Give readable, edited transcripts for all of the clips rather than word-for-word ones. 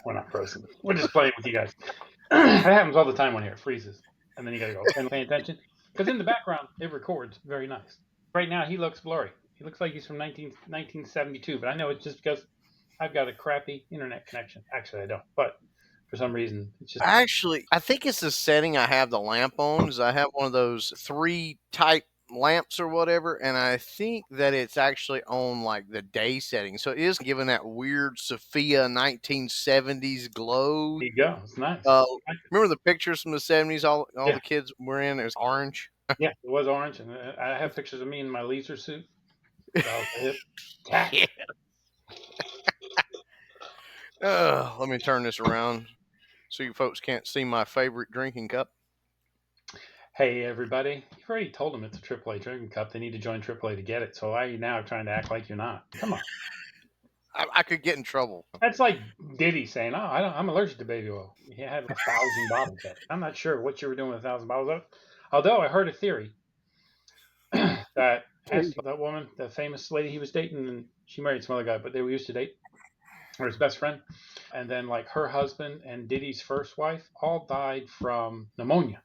we're not frozen. We're just playing with you guys. That happens all the time when here. It freezes. And then you got to go pay attention. Because in the background, it records very nice. Right now, he looks blurry. He looks like he's from 1972, but I know it's just because I've got a crappy internet connection. Actually, I don't. But for some reason, it's just... Actually, I think it's the setting I have the lamp on. Is I have one of those 3 type lamps or whatever, and I think that it's actually on like the day setting, so it is giving that weird Sophia 1970s glow. There you go. It's nice. Remember the pictures from the 70s? All Yeah. the kids were in. It was orange. Yeah, it was orange, and I have pictures of me in my leisure suit. Yeah. Let me turn this around so you folks can't see my favorite drinking cup. Hey, everybody. You've already told them it's a AAA drinking cup. They need to join AAA to get it. So why are you now trying to act like you're not? Come on. I could get in trouble. That's like Diddy saying, "Oh, I'm allergic to baby oil." He had 1,000 bottles of it. I'm not sure what you were doing with 1,000 bottles of it. Although I heard a theory that that woman, the famous lady he was dating, and she married some other guy, but they used to date, or his best friend. And then like her husband and Diddy's first wife all died from pneumonia.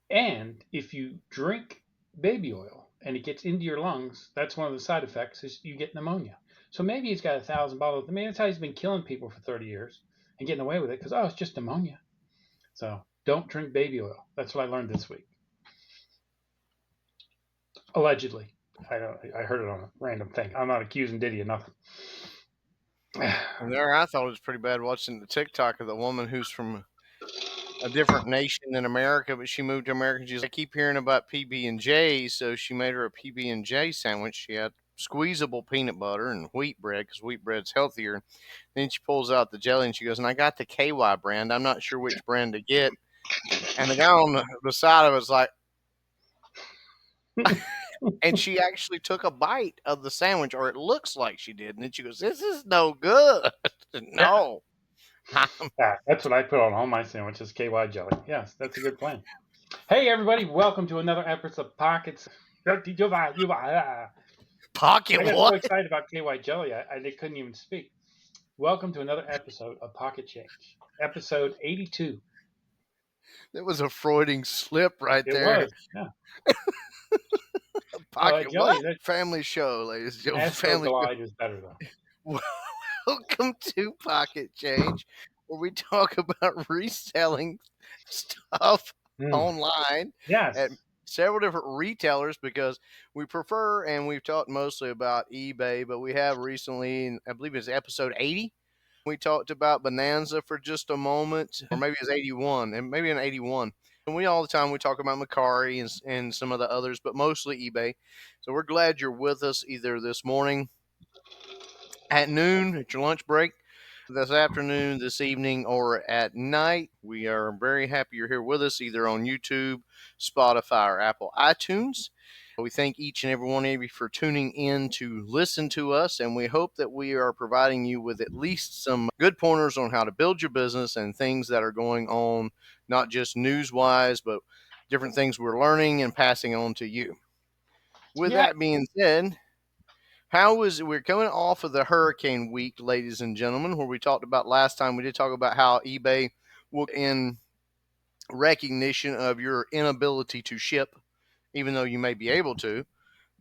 And if you drink baby oil and it gets into your lungs, that's one of the side effects is you get pneumonia. So maybe he's got 1,000 bottles. I mean, that's how he's been killing people for 30 years and getting away with it because, it's just pneumonia. So don't drink baby oil. That's what I learned this week. Allegedly. I heard it on a random thing. I'm not accusing Diddy of nothing. And there, I thought it was pretty bad watching the TikTok of the woman who's from a different nation than America, but she moved to America. She's like, I keep hearing about PB&J, so she made her a PB&J sandwich. She had squeezable peanut butter and wheat bread because wheat bread's healthier. Then she pulls out the jelly and she goes, and I got the KY brand. I'm not sure which brand to get. And the guy on the side of it was like, and she actually took a bite of the sandwich, or it looks like she did. And then she goes, this is no good. No. Yeah, that's what I put on all my sandwiches, KY jelly. Yes, that's a good plan. Hey, everybody, welcome to another episode of Pockets. Pocket I got what? so excited about KY jelly, I couldn't even speak. Welcome to another episode of Pocket Change, episode 82. That was a Freudian slip right It there. was, yeah. Pocket jelly, what? Family show, ladies and gentlemen. Astro Family Glide is better, though. Welcome to Pocket Change, where we talk about reselling stuff online at several different retailers because we prefer, and we've talked mostly about eBay, but we have recently, I believe it's episode 80, we talked about Bonanza for just a moment, or maybe it's 81, and maybe in 81. And we all the time we talk about Macari and some of the others, but mostly eBay. So we're glad you're with us either this morning, at noon, at your lunch break, this afternoon, this evening, or at night. We are very happy you're here with us, either on YouTube, Spotify, or Apple iTunes. We thank each and every one of you for tuning in to listen to us, and we hope that we are providing you with at least some good pointers on how to build your business and things that are going on, not just news-wise, but different things we're learning and passing on to you. With that being said, we're coming off of the hurricane week, ladies and gentlemen, where we talked about last time. We did talk about how eBay will, in recognition of your inability to ship, even though you may be able to,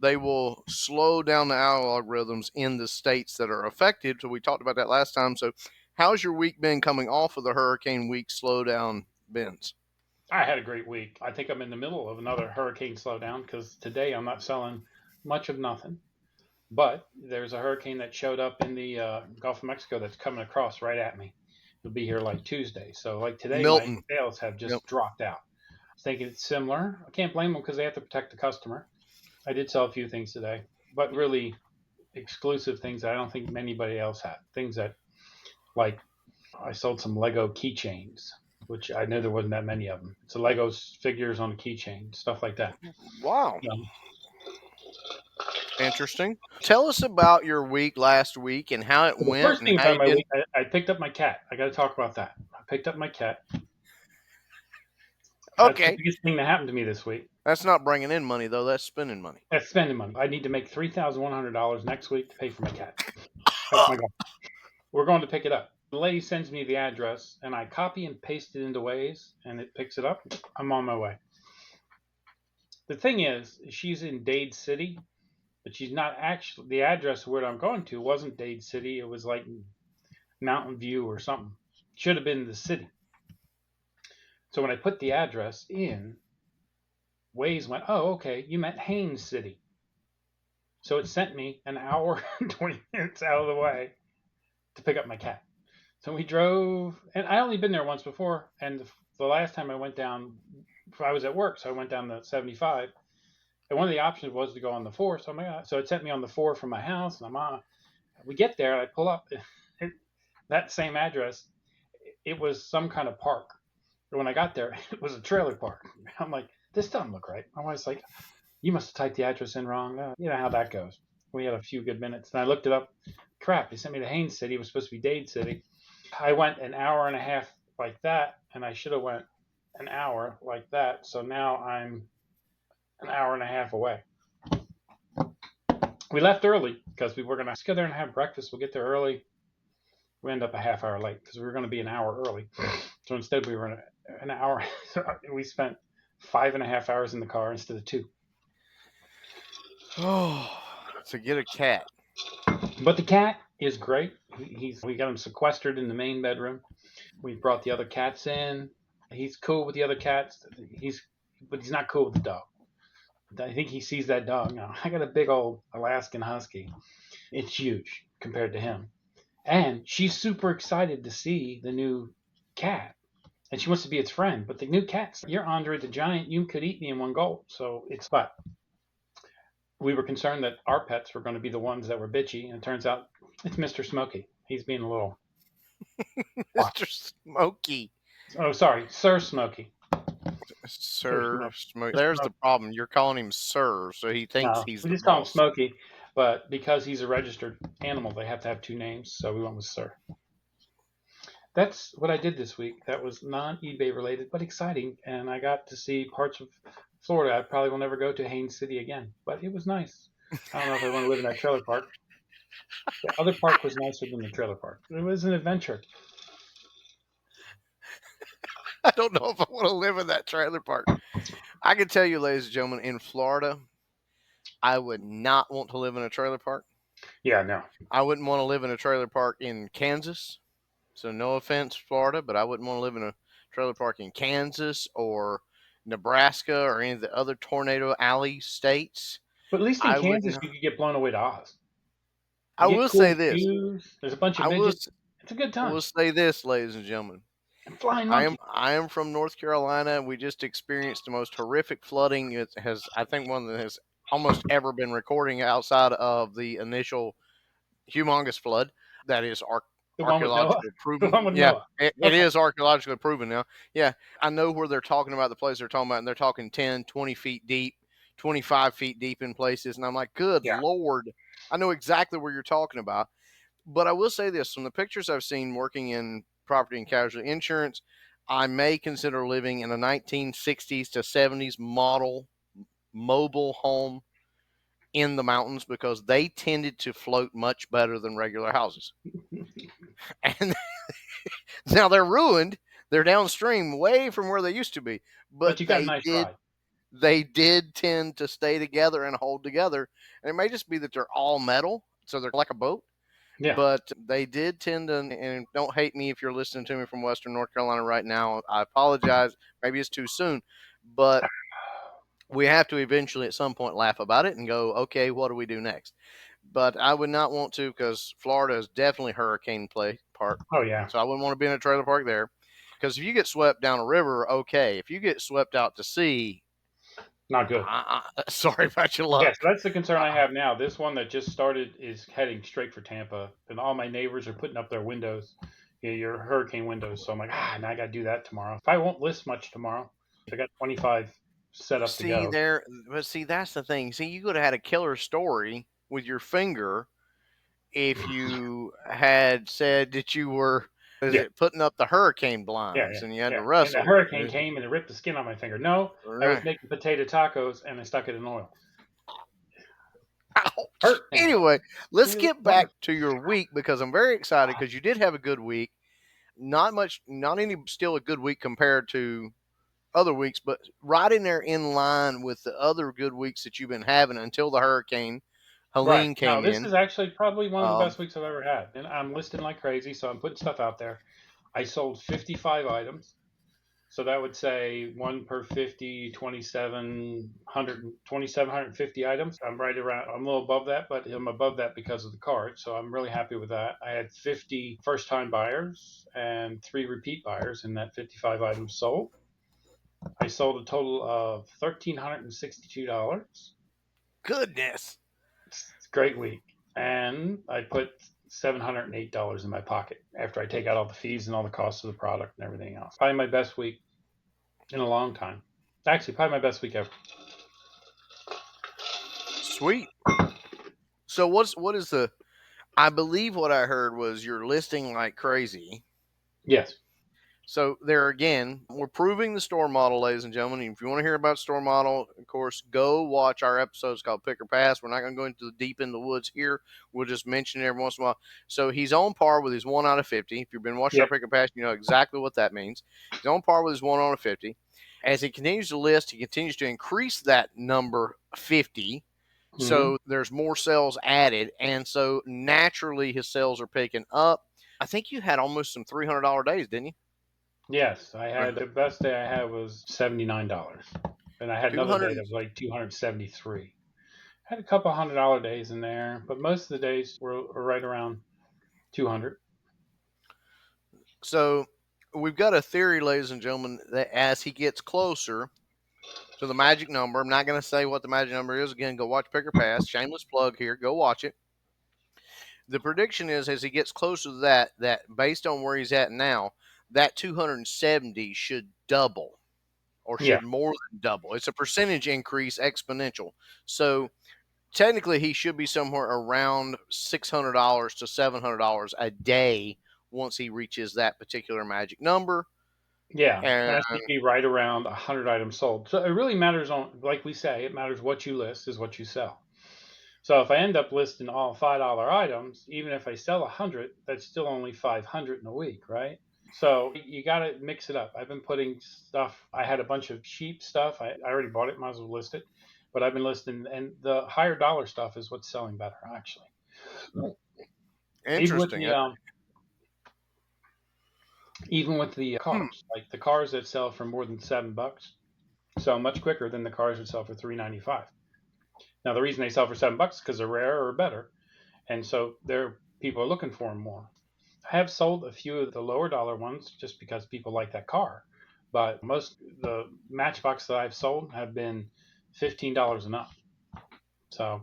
they will slow down the algorithms in the states that are affected. So we talked about that last time. So how's your week been coming off of the hurricane week slowdown, Benz? I had a great week. I think I'm in the middle of another hurricane slowdown because today I'm not selling much of nothing. But there's a hurricane that showed up in the Gulf of Mexico that's coming across right at me. It'll be here like Tuesday. So like today, Milton. my sales have just dropped out. I was thinking it's similar. I can't blame them because they have to protect the customer. I did sell a few things today, but really exclusive things that I don't think anybody else had. Things that, like, I sold some Lego keychains, which I knew there wasn't that many of them. It's a Lego figures on a keychain, stuff like that. Wow. Interesting. Tell us about your week last week and how it went. First thing about my week, I picked up my cat. I got to talk about that. I picked up my cat. That's the biggest thing that happened to me this week. That's not bringing in money, though. That's spending money. That's spending money. I need to make $3,100 next week to pay for my cat. That's my goal. We're going to pick it up. The lady sends me the address, and I copy and paste it into Waze, and it picks it up. I'm on my way. The thing is, she's in Dade City, but she's not actually. The address where I'm going to wasn't Dade City. It was like Mountain View or something. Should have been the city. So when I put the address in, Waze went, "Oh, okay, you meant Haines City." So it sent me an hour and 20 minutes out of the way to pick up my cat. So we drove, and I only been there once before. And the last time I went down, I was at work, so I went down the 75. And one of the options was to go on the 4. So so it sent me on the 4 from my house, and I'm on. We get there, and I pull up that same address. It was some kind of park. But when I got there, it was a trailer park. I'm like, this doesn't look right. My wife's like, you must have typed the address in wrong. You know how that goes. We had a few good minutes, and I looked it up. Crap, they sent me to Haines City. It was supposed to be Dade City. I went an hour and a half like that, and I should have went an hour like that. So now I'm an hour and a half away. We left early because we were going to go there and have breakfast. We'll get there early. We end up a half hour late because we were going to be an hour early. So instead, we were an hour. We spent 5.5 hours in the car instead of 2. Oh, so get a cat. But the cat is great. We got him sequestered in the main bedroom. We brought the other cats in. He's cool with the other cats. But he's not cool with the dog. I think he sees that dog now. I got a big old Alaskan Husky. It's huge compared to him. And she's super excited to see the new cat. And she wants to be its friend. But the new cat's, you're Andre the Giant. You could eat me in one gulp. So but we were concerned that our pets were going to be the ones that were bitchy. And it turns out it's Mr. Smokey. He's being a little. Mr. Smokey. Oh, sorry. Sir Smokey. Sir Smokey. There's the problem. You're calling him Sir, so he thinks he's the boss. We just call him Smokey, but because he's a registered animal, they have to have 2 names, so we went with Sir. That's what I did this week. That was non-eBay related, but exciting, and I got to see parts of Florida. I probably will never go to Haines City again, but it was nice. I don't know if I want to live in that trailer park. The other park was nicer than the trailer park. It was an adventure. I don't know if I want to live in that trailer park. I can tell you, ladies and gentlemen, in Florida, I would not want to live in a trailer park. Yeah, no. I wouldn't want to live in a trailer park in Kansas. So no offense, Florida, but I wouldn't want to live in a trailer park in Kansas or Nebraska or any of the other tornado alley states. But at least in Kansas, you could get blown away to Oz. I will say this. There's a bunch of midgets. It's a good time. I will say this, ladies and gentlemen. I am from North Carolina. We just experienced the most horrific flooding. It has, I think, one that has almost ever been recording outside of the initial humongous flood. That is archaeologically proven. Yeah, it is archaeologically proven now. Yeah, I know where they're talking about, the place they're talking about, and they're talking 10, 20 feet deep, 25 feet deep in places. And I'm like, good Lord, I know exactly where you're talking about. But I will say this, from the pictures I've seen working in property and casualty insurance, I may consider living in a 1960s to 70s model mobile home in the mountains because they tended to float much better than regular houses. And now they're ruined. They're downstream way from where they used to be. But you got a nice ride. They did tend to stay together and hold together. And it may just be that they're all metal, so they're like a boat. Yeah. But they did tend to, and don't hate me if you're listening to me from Western North Carolina right now. I apologize. Maybe it's too soon. But we have to eventually at some point laugh about it and go, okay, what do we do next? But I would not want to, because Florida is definitely hurricane park. Oh, yeah. So I wouldn't want to be in a trailer park there. Because if you get swept down a river, okay. If you get swept out to sea, not good. Sorry about your luck. Yeah, so that's the concern I have now. This one that just started is heading straight for Tampa, and all my neighbors are putting up their windows, your hurricane windows. So I'm like, now I got to do that tomorrow. If I won't list much tomorrow, I got 25 set up to go. But that's the thing. See, you could have had a killer story with your finger if you had said that you were putting up the hurricane blinds and you had to wrestle. And the hurricane came and it ripped the skin on my finger. No, I was making potato tacos and I stuck it in oil. Ouch. Anyway, let's get back to your week because I'm very excited because you did have a good week. Not still a good week compared to other weeks, but right in there in line with the other good weeks that you've been having until the hurricane Helene came No, this in. is actually probably one of the best weeks I've ever had. And I'm listing like crazy, so I'm putting stuff out there. I sold 55 items. So that would say one per 50, 2,750 items. I'm right around, I'm a little above that, but I'm above that because of the cart. So I'm really happy with that. I had 50 first time buyers and 3 repeat buyers in that 55 items sold. I sold a total of $1,362. Goodness. It's a great week. And I put $708 in my pocket after I take out all the fees and all the costs of the product and everything else. Probably my best week in a long time. Actually, probably my best week ever. Sweet. So what is the? I believe what I heard was you're listing like crazy. Yes. So there again, we're proving the store model, ladies and gentlemen. If you want to hear about store model, of course, go watch our episodes called Pick or Pass. We're not going to go into the deep in the woods here. We'll just mention it every once in a while. So he's on par with his 1 out of 50. If you've been watching our Pick or Pass, you know exactly what that means. He's on par with his 1 out of 50. As he continues to list, he continues to increase that number 50. So there's more sales added. And so naturally his sales are picking up. I think you had almost some $300 days, didn't you? Yes, I had the best day I had was $79, and I had another day that was like 273. I had a couple $100 days in there, but most of the days were right around 200. So we've got a theory, ladies and gentlemen, that as he gets closer to the magic number, I'm not going to say what the magic number is. Again, go watch Pick or Pass. Shameless plug here. Go watch it. The prediction is as he gets closer to that based on where he's at now, that 270 should double or should more than double. It's a percentage increase, exponential. So technically, he should be somewhere around $600 to $700 a day once he reaches that particular magic number. Yeah, And has to be right around 100 items sold. So it really matters on, like we say, it matters what you list is what you sell. So if I end up listing all $5 items, even if I sell 100, that's still only 500 in a week, right? So you got to mix it up. I've been putting stuff. I had a bunch of cheap stuff. I already bought it. Might as well list it. But I've been listing, and the higher dollar stuff is what's selling better, actually. interesting. Even with the cars, like the cars that sell for more than $7 sell much quicker than the cars that sell for $3.95. Now the reason they sell for $7 is because they're rare or better, and so people are looking for them more. I have sold a few of the lower dollar ones just because people like that car, but most the Matchbox that I've sold have been $15 and up. So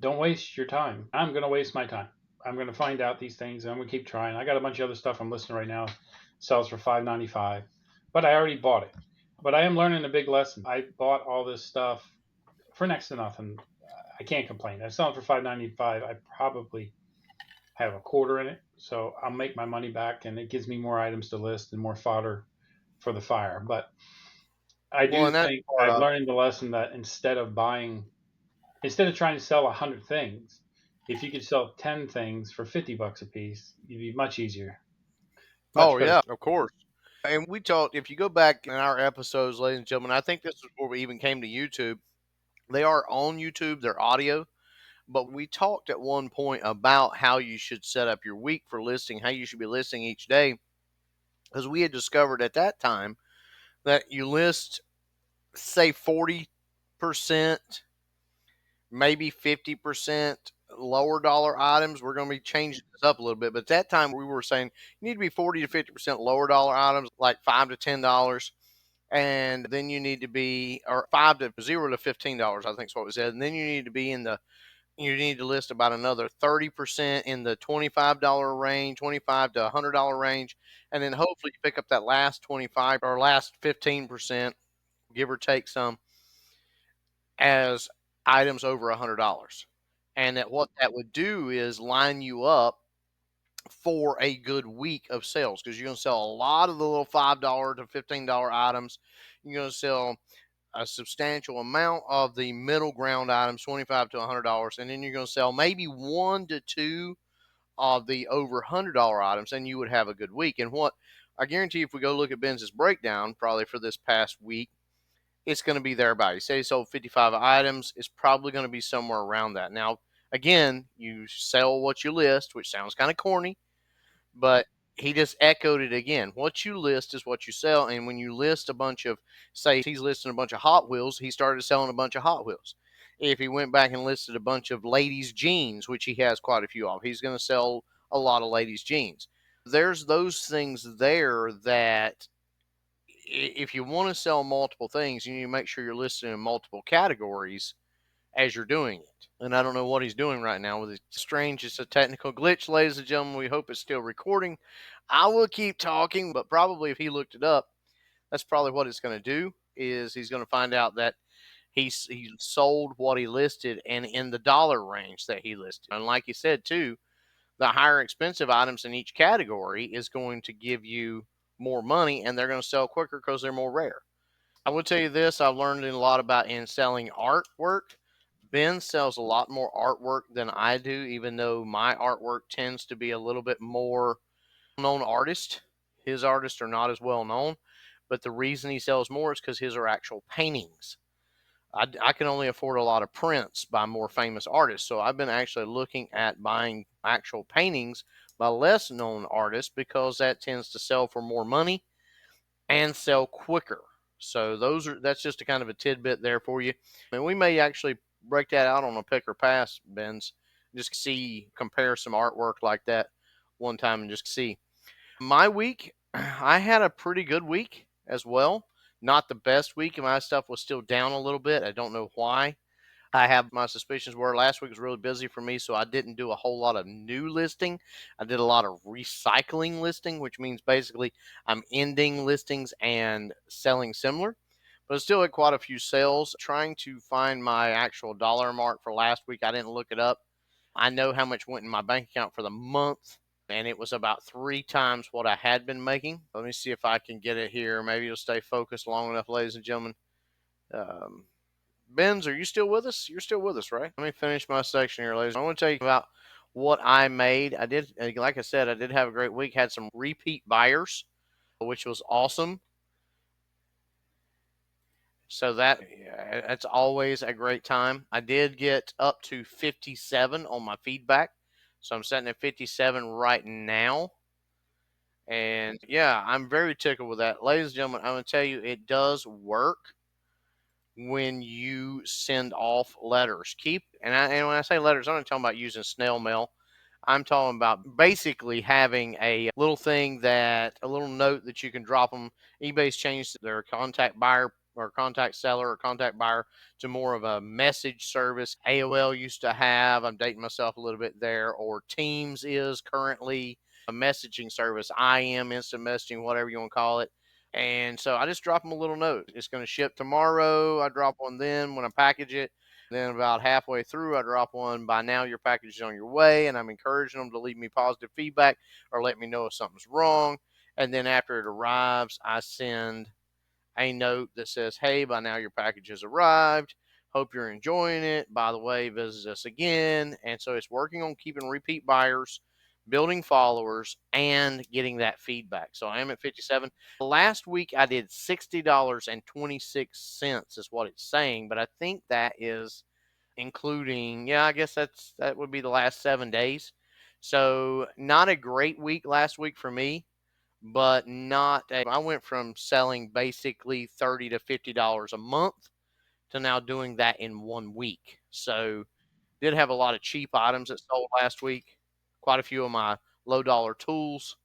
don't waste your time. I'm going to waste my time. I'm going to find out these things and I'm going to keep trying. I got a bunch of other stuff I'm listing right now, sells for $5.95, but I already bought it. But I am learning a big lesson. I bought all this stuff for next to nothing. I can't complain. I sell it for $5.95. I probably have a quarter in it, so I'll make my money back, and it gives me more items to list and more fodder for the fire. But I do think I've learned the lesson that instead of trying to sell 100 things, if you could sell 10 things for $50 a piece, it'd be much easier. Yeah, of course. And we talked, if you go back in our episodes, ladies and gentlemen, I think this is before we even came to YouTube. They are on YouTube, they're audio, but we talked at one point about how you should set up your week for listing, how you should be listing each day. Because we had discovered at that time that you list, say, 40%, maybe 50% lower dollar items. We're going to be changing this up a little bit, but at that time we were saying you need to be 40 to 50% lower dollar items, like $5 to $10, and then you need to be, or 5 to $0 to $15, I think is what we said, and then you need to be you need to list about another 30% in the $25 range, $25 to $100 range, and then hopefully you pick up that last 25 or last 15%, give or take some, as items over $100. And that what that would do is line you up for a good week of sales because you're going to sell a lot of the little $5 to $15 items. You're going to sell a substantial amount of the middle ground items, $25 to $100, and then you're going to sell maybe 1 to 2 of the over $100 items, and you would have a good week. And what I guarantee, if we go look at Ben's breakdown, probably for this past week, it's going to be thereabout. You say he sold 55 items, it's probably going to be somewhere around that. Now, again, you sell what you list, which sounds kind of corny, but he just echoed it again. What you list is what you sell. And when you list a bunch of, say, he's listing a bunch of Hot Wheels, he started selling a bunch of Hot Wheels. If he went back and listed a bunch of ladies' jeans, which he has quite a few of, he's going to sell a lot of ladies' jeans. There's those things there that if you want to sell multiple things, you need to make sure you're listing in multiple categories as you're doing it. And I don't know what he's doing right now with it. Strange. It's a technical glitch, ladies and gentlemen. We hope it's still recording. I will keep talking, but probably if he looked it up, that's probably what it's going to do. Is he's going to find out that he sold what he listed and in the dollar range that he listed. And like you said too, the higher expensive items in each category is going to give you more money, and they're going to sell quicker because they're more rare. I will tell you this: I've learned a lot about in selling artwork. Ben sells a lot more artwork than I do, even though my artwork tends to be a little bit more known artist. His artists are not as well known, but the reason he sells more is because his are actual paintings. I can only afford a lot of prints by more famous artists, so I've been actually looking at buying actual paintings by less known artists because that tends to sell for more money and sell quicker. So that's just a kind of a tidbit there for you. And we may actually break that out on a pick or pass, Ben's, just see, compare some artwork like that one time and just see. My week, I had a pretty good week as well. Not the best week. My stuff was still down a little bit. I don't know why. I have my suspicions were last week was really busy for me, so I didn't do a whole lot of new listing. I did a lot of recycling listing, which means basically I'm ending listings and selling similar. But I still had quite a few sales. Trying to find my actual dollar mark for last week. I didn't look it up. I know how much went in my bank account for the month, and it was about 3 times what I had been making. Let me see if I can get it here. Maybe you'll stay focused long enough, ladies and gentlemen. Um, Benz, are you still with us? You're still with us, right? Let me finish my section here, ladies. I want to tell you about what I made. I did, like I said, I did have a great week. Had some repeat buyers, which was awesome. So that's always a great time. I did get up to 57 on my feedback. So I'm sitting at 57 right now. And yeah, I'm very tickled with that. Ladies and gentlemen, I'm going to tell you, it does work when you send off letters. And when I say letters, I'm not talking about using snail mail. I'm talking about basically having a little thing a little note that you can drop them. eBay's changed their contact buyer or contact seller or contact buyer to more of a message service. AOL used to have, I'm dating myself a little bit there, or Teams is currently a messaging service. IM, instant messaging, whatever you want to call it. And so I just drop them a little note. It's going to ship tomorrow. I drop one then when I package it. Then about halfway through, I drop one. By now, your package is on your way. And I'm encouraging them to leave me positive feedback or let me know if something's wrong. And then after it arrives, I send a note that says, hey, by now your package has arrived. Hope you're enjoying it. By the way, visit us again. And so it's working on keeping repeat buyers, building followers, and getting that feedback. So I am at 57. Last week I did $60.26 is what it's saying, but I think that is including, yeah, I guess that would be the last 7 days. So not a great week last week for me, but I went from selling basically $30 to $50 a month to now doing that in 1 week. So did have a lot of cheap items that sold last week. Quite a few of my low dollar tools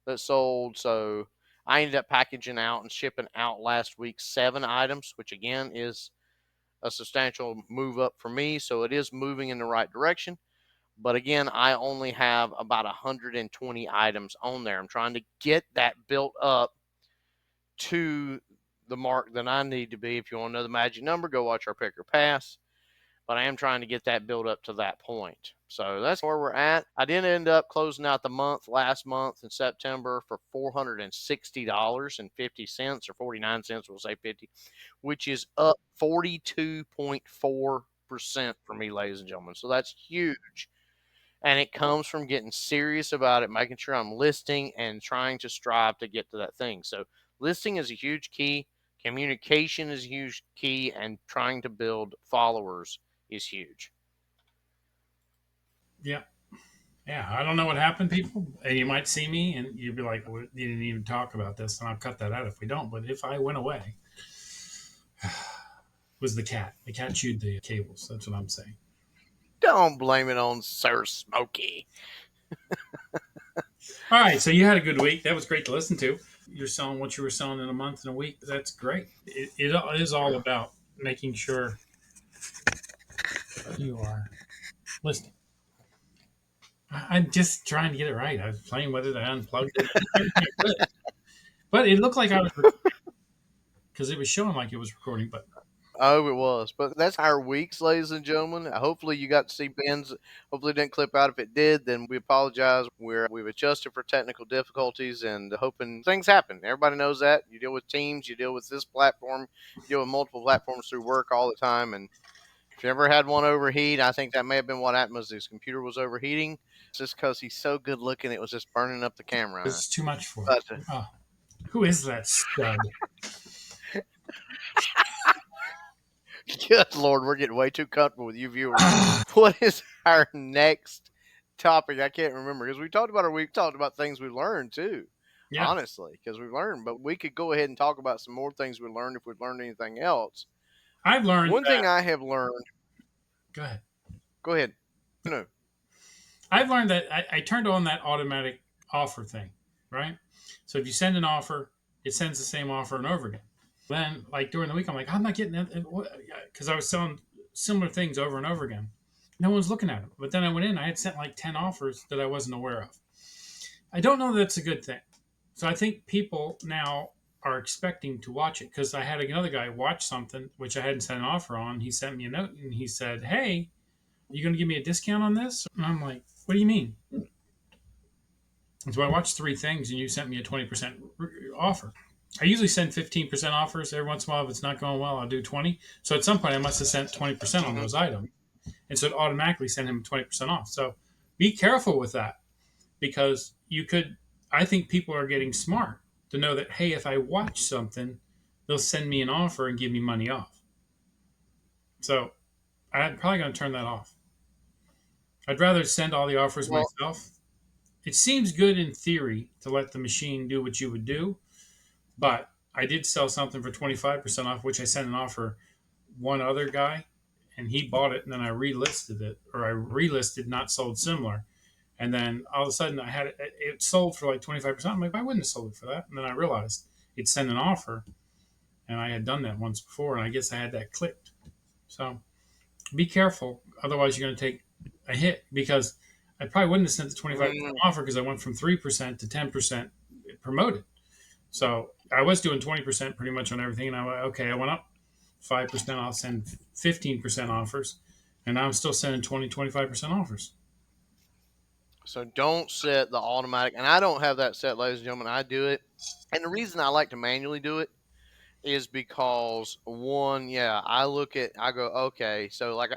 that sold. So I ended up packaging out and shipping out last week 7 items, which again is a substantial move up for me. So it is moving in the right direction. But again, I only have about 120 items on there. I'm trying to get that built up to the mark that I need to be. If you want to know the magic number, go watch our pick or pass. but I am trying to get that build up to that point. So that's where we're at. I did end up closing out the month last month in September for $460.50 or 49 cents, we'll say 50, which is up 42.4% for me, ladies and gentlemen. So that's huge. And it comes from getting serious about it, making sure I'm listing and trying to strive to get to that thing. So listing is a huge key. Communication is a huge key, and trying to build followers is huge. Yeah. Yeah. I don't know what happened, people. And you might see me and you'd be like, well, you didn't even talk about this. And I'll cut that out if we don't. But if I went away, was the cat. The cat chewed the cables. That's what I'm saying. Don't blame it on Sir Smokey. All right. So you had a good week. That was great to listen to. You're selling what you were selling in a month and a week. That's great. It is all about making sure you are listening. I'm just trying to get it right. I was playing with it. I unplugged it. But it looked like I was recording because it was showing like it was recording. But Oh, it was. But that's our weeks, ladies and gentlemen. Hopefully you got to see Ben's. Hopefully it didn't clip out. If it did, then we apologize. We've adjusted for technical difficulties and hoping things happen. Everybody knows that. You deal with teams, you deal with this platform, you deal with multiple platforms through work all the time. And if you ever had one overheat, I think that may have been what happened was his computer was overheating. It's just because he's so good looking, it was just burning up the camera. it's too much for But, it. Oh, who is that stud? good Lord, we're getting way too comfortable with you viewers. What is our next topic? I can't remember because we talked about things we learned too. Yeah. Honestly, because we learned, but we could go ahead and talk about some more things we learned if we've learned anything else. I've learned One that, thing I have learned. Go ahead. Go ahead. No. I've learned that I turned on that automatic offer thing, right? So if you send an offer, it sends the same offer and over again. Then, like during the week, I'm like, I'm not getting that because I was selling similar things over and over again. No one's looking at them. But then I went in, I had sent like 10 offers that I wasn't aware of. I don't know that that's a good thing. So I think people now are expecting to watch it because I had another guy watch something which I hadn't sent an offer on. He sent me a note and he said, "Hey, are you going to give me a discount on this?" And I'm like, "What do you mean?" And so I watched three things and you sent me a 20% offer. I usually send 15% offers. Every once in a while, if it's not going well, I'll do 20. So at some point, I must have sent 20% on those items. And so it automatically sent him 20% off. So be careful with that because I think people are getting smart to know that, hey, if I watch something, they'll send me an offer and give me money off. So I'm probably going to turn that off. I'd rather send all the offers myself. It seems good in theory to let the machine do what you would do, but I did sell something for 25% off, which I sent an offer one other guy, and he bought it, and then I relisted it, or I relisted, not sold similar. And then all of a sudden I had it sold for like 25%. I'm like, I wouldn't have sold it for that. And then I realized it sent an offer, and I had done that once before, and I guess I had that clicked. So be careful. Otherwise, you're going to take a hit because I probably wouldn't have sent the 25% offer because I went from 3% to 10% promoted. So I was doing 20% pretty much on everything. And I went, okay, I went up 5%. I'll send 15% offers. And now I'm still sending 25% offers. So don't set the automatic. And I don't have that set, ladies and gentlemen. I do it. And the reason I like to manually do it is because, one, I go, okay, so like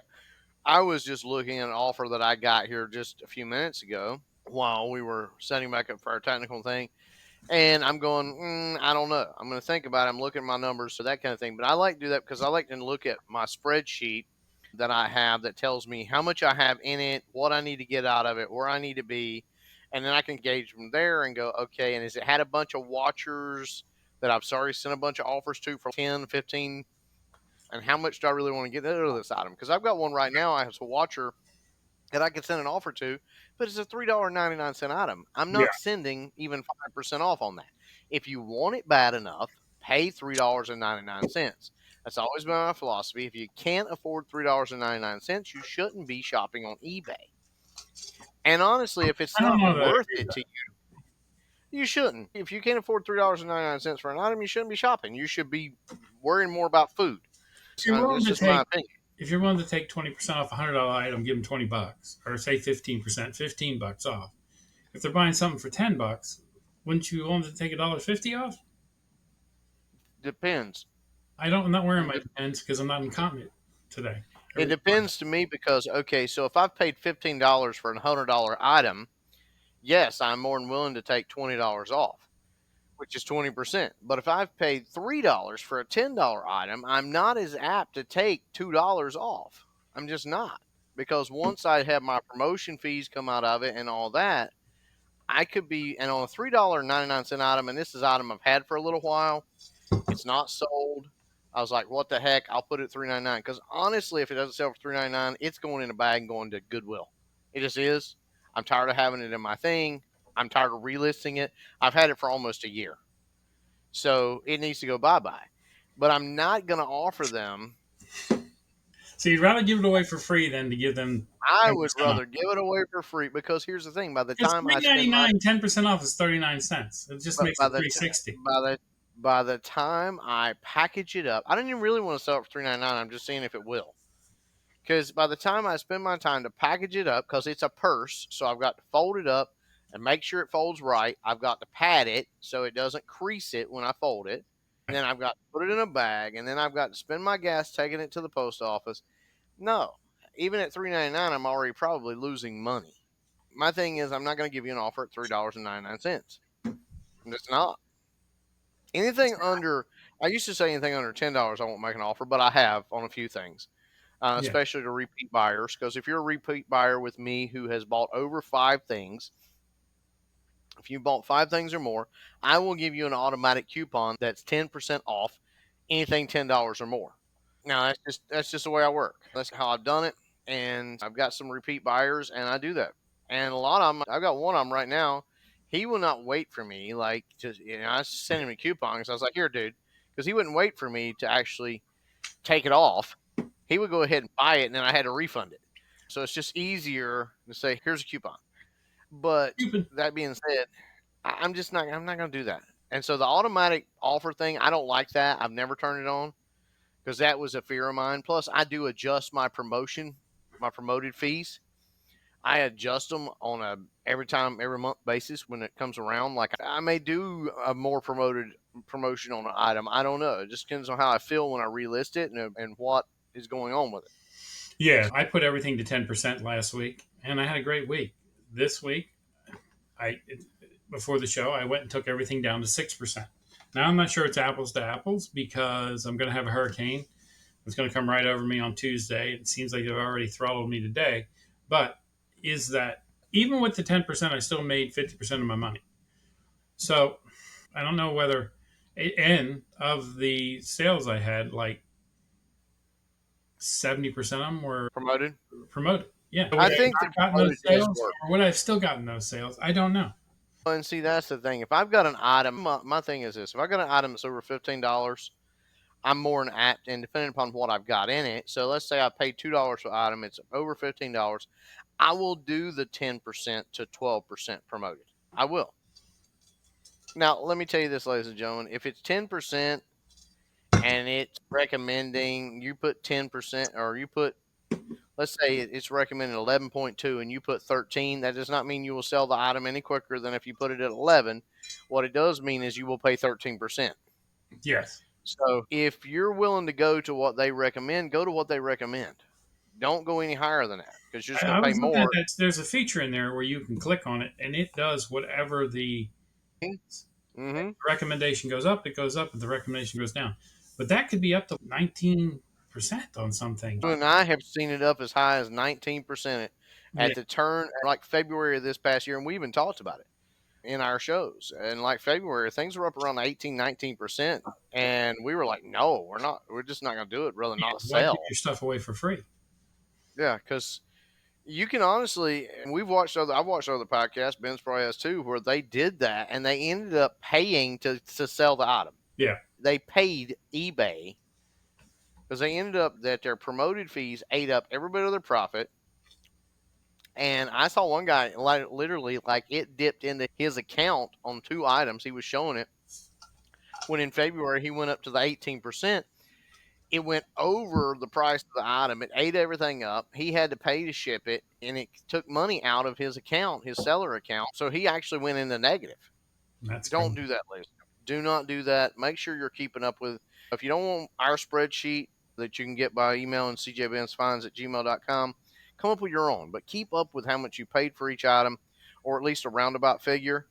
I was just looking at an offer that I got here just a few minutes ago while we were setting back up for our technical thing. And I'm going, I don't know. I'm going to think about it. I'm looking at my numbers, so that kind of thing. But I like to do that because I like to look at my spreadsheet that I have that tells me how much I have in it, what I need to get out of it, where I need to be. And then I can gauge from there and go, okay, and has it had a bunch of watchers that I've sent a bunch of offers to for 10, 15? And how much do I really want to get out of this item? Because I've got one right now. I have a watcher that I can send an offer to, but it's a $3.99 item. I'm not sending even 5% off on that. If you want it bad enough, pay $3.99. That's always been my philosophy. If you can't afford $3.99, you shouldn't be shopping on eBay. And honestly, if it's not worth it to you shouldn't. If you can't afford $3.99 for an item, you shouldn't be shopping. You should be worrying more about food. It's just my opinion. if you're willing to take 20% off a $100 item, give them $20, or say 15%, $15 off. If they're buying something for $10, wouldn't you want to take $1.50 off? Depends. I'm not wearing my pants because I'm not incontinent today. It depends to me because, okay, so if I've paid $15 for a $100 item, yes, I'm more than willing to take $20 off, which is 20%. But if I've paid $3 for a $10 item, I'm not as apt to take $2 off. I'm just not. Because once I have my promotion fees come out of it and all that, I could be, and on a $3.99 item, and this is an item I've had for a little while, it's not sold. I was like, what the heck? I'll put it at $3.99. Because honestly, if it doesn't sell for $3.99, it's going in a bag and going to Goodwill. It just is. I'm tired of having it in my thing. I'm tired of relisting it. I've had it for almost a year. So it needs to go bye-bye. But I'm not going to offer them. So you'd rather give it away for free than to give them. I would rather give it away for free because here's the thing: by the It's time I spend $3.99, 10% off is 39 cents. It just makes it $3.60. By the time I package it up, I don't even really want to sell it for $3.99. I'm just seeing if it will. Because by the time I spend my time to package it up, because it's a purse, so I've got to fold it up and make sure it folds right. I've got to pad it so it doesn't crease it when I fold it. And then I've got to put it in a bag, and then I've got to spend my gas taking it to the post office. No, even at $3.99, I'm already probably losing money. My thing is, I'm not going to give you an offer at $3.99. I'm just not. Anything under, I used to say anything under $10, I won't make an offer, but I have on a few things. Especially to repeat buyers. Because if you're a repeat buyer with me who has bought over 5 things, if you bought 5 things or more, I will give you an automatic coupon that's 10% off anything $10 or more. Now that's just the way I work. That's how I've done it, and I've got some repeat buyers, and I do that. And a lot of them, I've got one of them right now. He will not wait for me. Like, just I sent him a coupon because I was like, "Here, dude," because he wouldn't wait for me to actually take it off. He would go ahead and buy it, and then I had to refund it. So it's just easier to say, "Here's a coupon." But that being said, I'm just not. I'm not going to do that. And so the automatic offer thing, I don't like that. I've never turned it on because that was a fear of mine. Plus, I do adjust my promoted fees. I adjust them on a every month basis when it comes around. Like I may do a more promotion on an item. I don't know. It just depends on how I feel when I relist it and what is going on with it. Yeah, I put everything to 10% last week, and I had a great week. This week, before the show, I went and took everything down to 6%. Now I'm not sure it's apples to apples because I'm going to have a hurricane. It's going to come right over me on Tuesday. It seems like they've already throttled me today. But is that even with the 10%, I still made 50% of my money. So I don't know whether, and of the sales I had, like 70% of them were promoted. Yeah. I think the gotten those sales, or would I have still gotten those sales? I don't know. And see, that's the thing. If I've got an item, my thing is this: if I've got an item that's over $15, I'm more than apt, and depending upon what I've got in it. So let's say I paid $2 for an item, it's over $15. I will do the 10% to 12% promoted. I will. Now, let me tell you this, ladies and gentlemen. If it's 10% and it's recommending you put 10%, or you put, let's say it's recommended 11.2 and you put 13, that does not mean you will sell the item any quicker than if you put it at 11. What it does mean is you will pay 13%. Yes. So if you're willing to go to what they recommend, go to what they recommend. Don't go any higher than that because you're just going to pay more. There's a feature in there where you can click on it and it does whatever the recommendation goes up, it goes up, and the recommendation goes down. But that could be up to 19% on something. And I have seen it up as high as 19% at the turn, like February of this past year, and we even talked about it in our shows. And like February, things were up around 18, 19%, and we were like, no, we're not. We're just not going to do it. Rather not sell. Why give your stuff away for free? Yeah, because you can honestly, and I've watched other podcasts, Ben's probably has too, where they did that and they ended up paying to sell the item. Yeah. They paid eBay because they ended up that their promoted fees ate up every bit of their profit. And I saw one guy literally like it dipped into his account on 2 items. He was showing it when in February he went up to the 18%. it went over the price of the item. It ate everything up. He had to pay to ship it, and it took money out of his account, his seller account. So he actually went into negative. That's Don't crazy. do that, ladies. Do not do that. Make sure you're keeping up with. If you don't want our spreadsheet that you can get by emailing cjbensfinds@gmail.com, come up with your own. But keep up with how much you paid for each item, or at least a roundabout figure.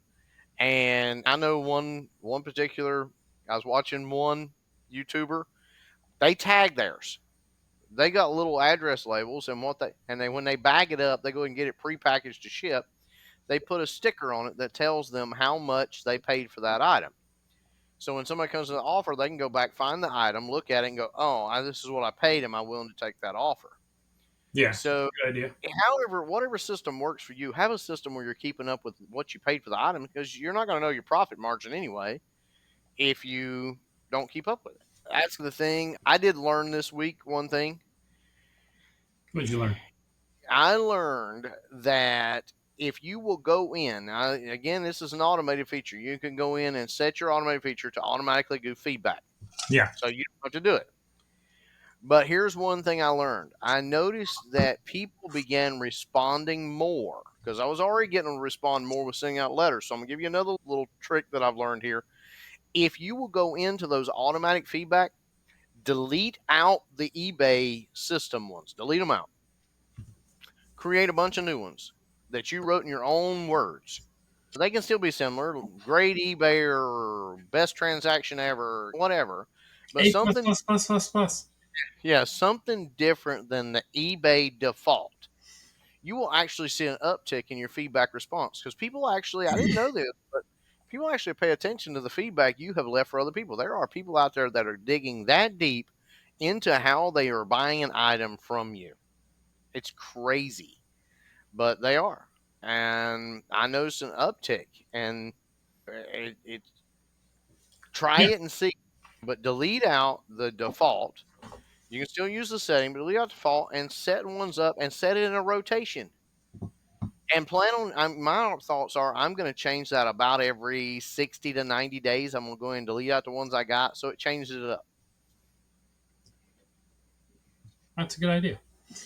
And I know one particular. I was watching one YouTuber. They tag theirs. They got little address labels, and when they bag it up, they go and get it prepackaged to ship. They put a sticker on it that tells them how much they paid for that item. So when somebody comes to the offer, they can go back, find the item, look at it, and go, "Oh, this is what I paid. Am I willing to take that offer?" Yeah, So, good idea. however, whatever system works for you, have a system where you're keeping up with what you paid for the item, because you're not going to know your profit margin anyway if you don't keep up with it. That's the thing. I did learn this week one thing. What did you learn? I learned that if you will go in, again, this is an automated feature. You can go in and set your automated feature to automatically give feedback. Yeah. So you don't have to do it. But here's one thing I learned. I noticed that people began responding more, because I was already getting them to respond more with sending out letters. So I'm going to give you another little trick that I've learned here. If you will go into those automatic feedback, delete out the eBay system ones, delete them out. Create a bunch of new ones that you wrote in your own words. They can still be similar, great eBay or best transaction ever, whatever, but A plus plus plus plus plus. yeah, something different than the eBay default. You will actually see an uptick in your feedback response, because people actually, I didn't know this, but people actually pay attention to the feedback you have left for other people. There are people out there that are digging that deep into how they are buying an item from you. It's crazy, but they are. And I noticed an uptick, and it try Yeah. it and see, but delete out the default. You can still use the setting, but delete out default and set ones up and set it in a rotation. And plan on, my thoughts are, I'm going to change that about every 60 to 90 days. I'm going to go ahead and delete out the ones I got, so it changes it up. That's a good idea.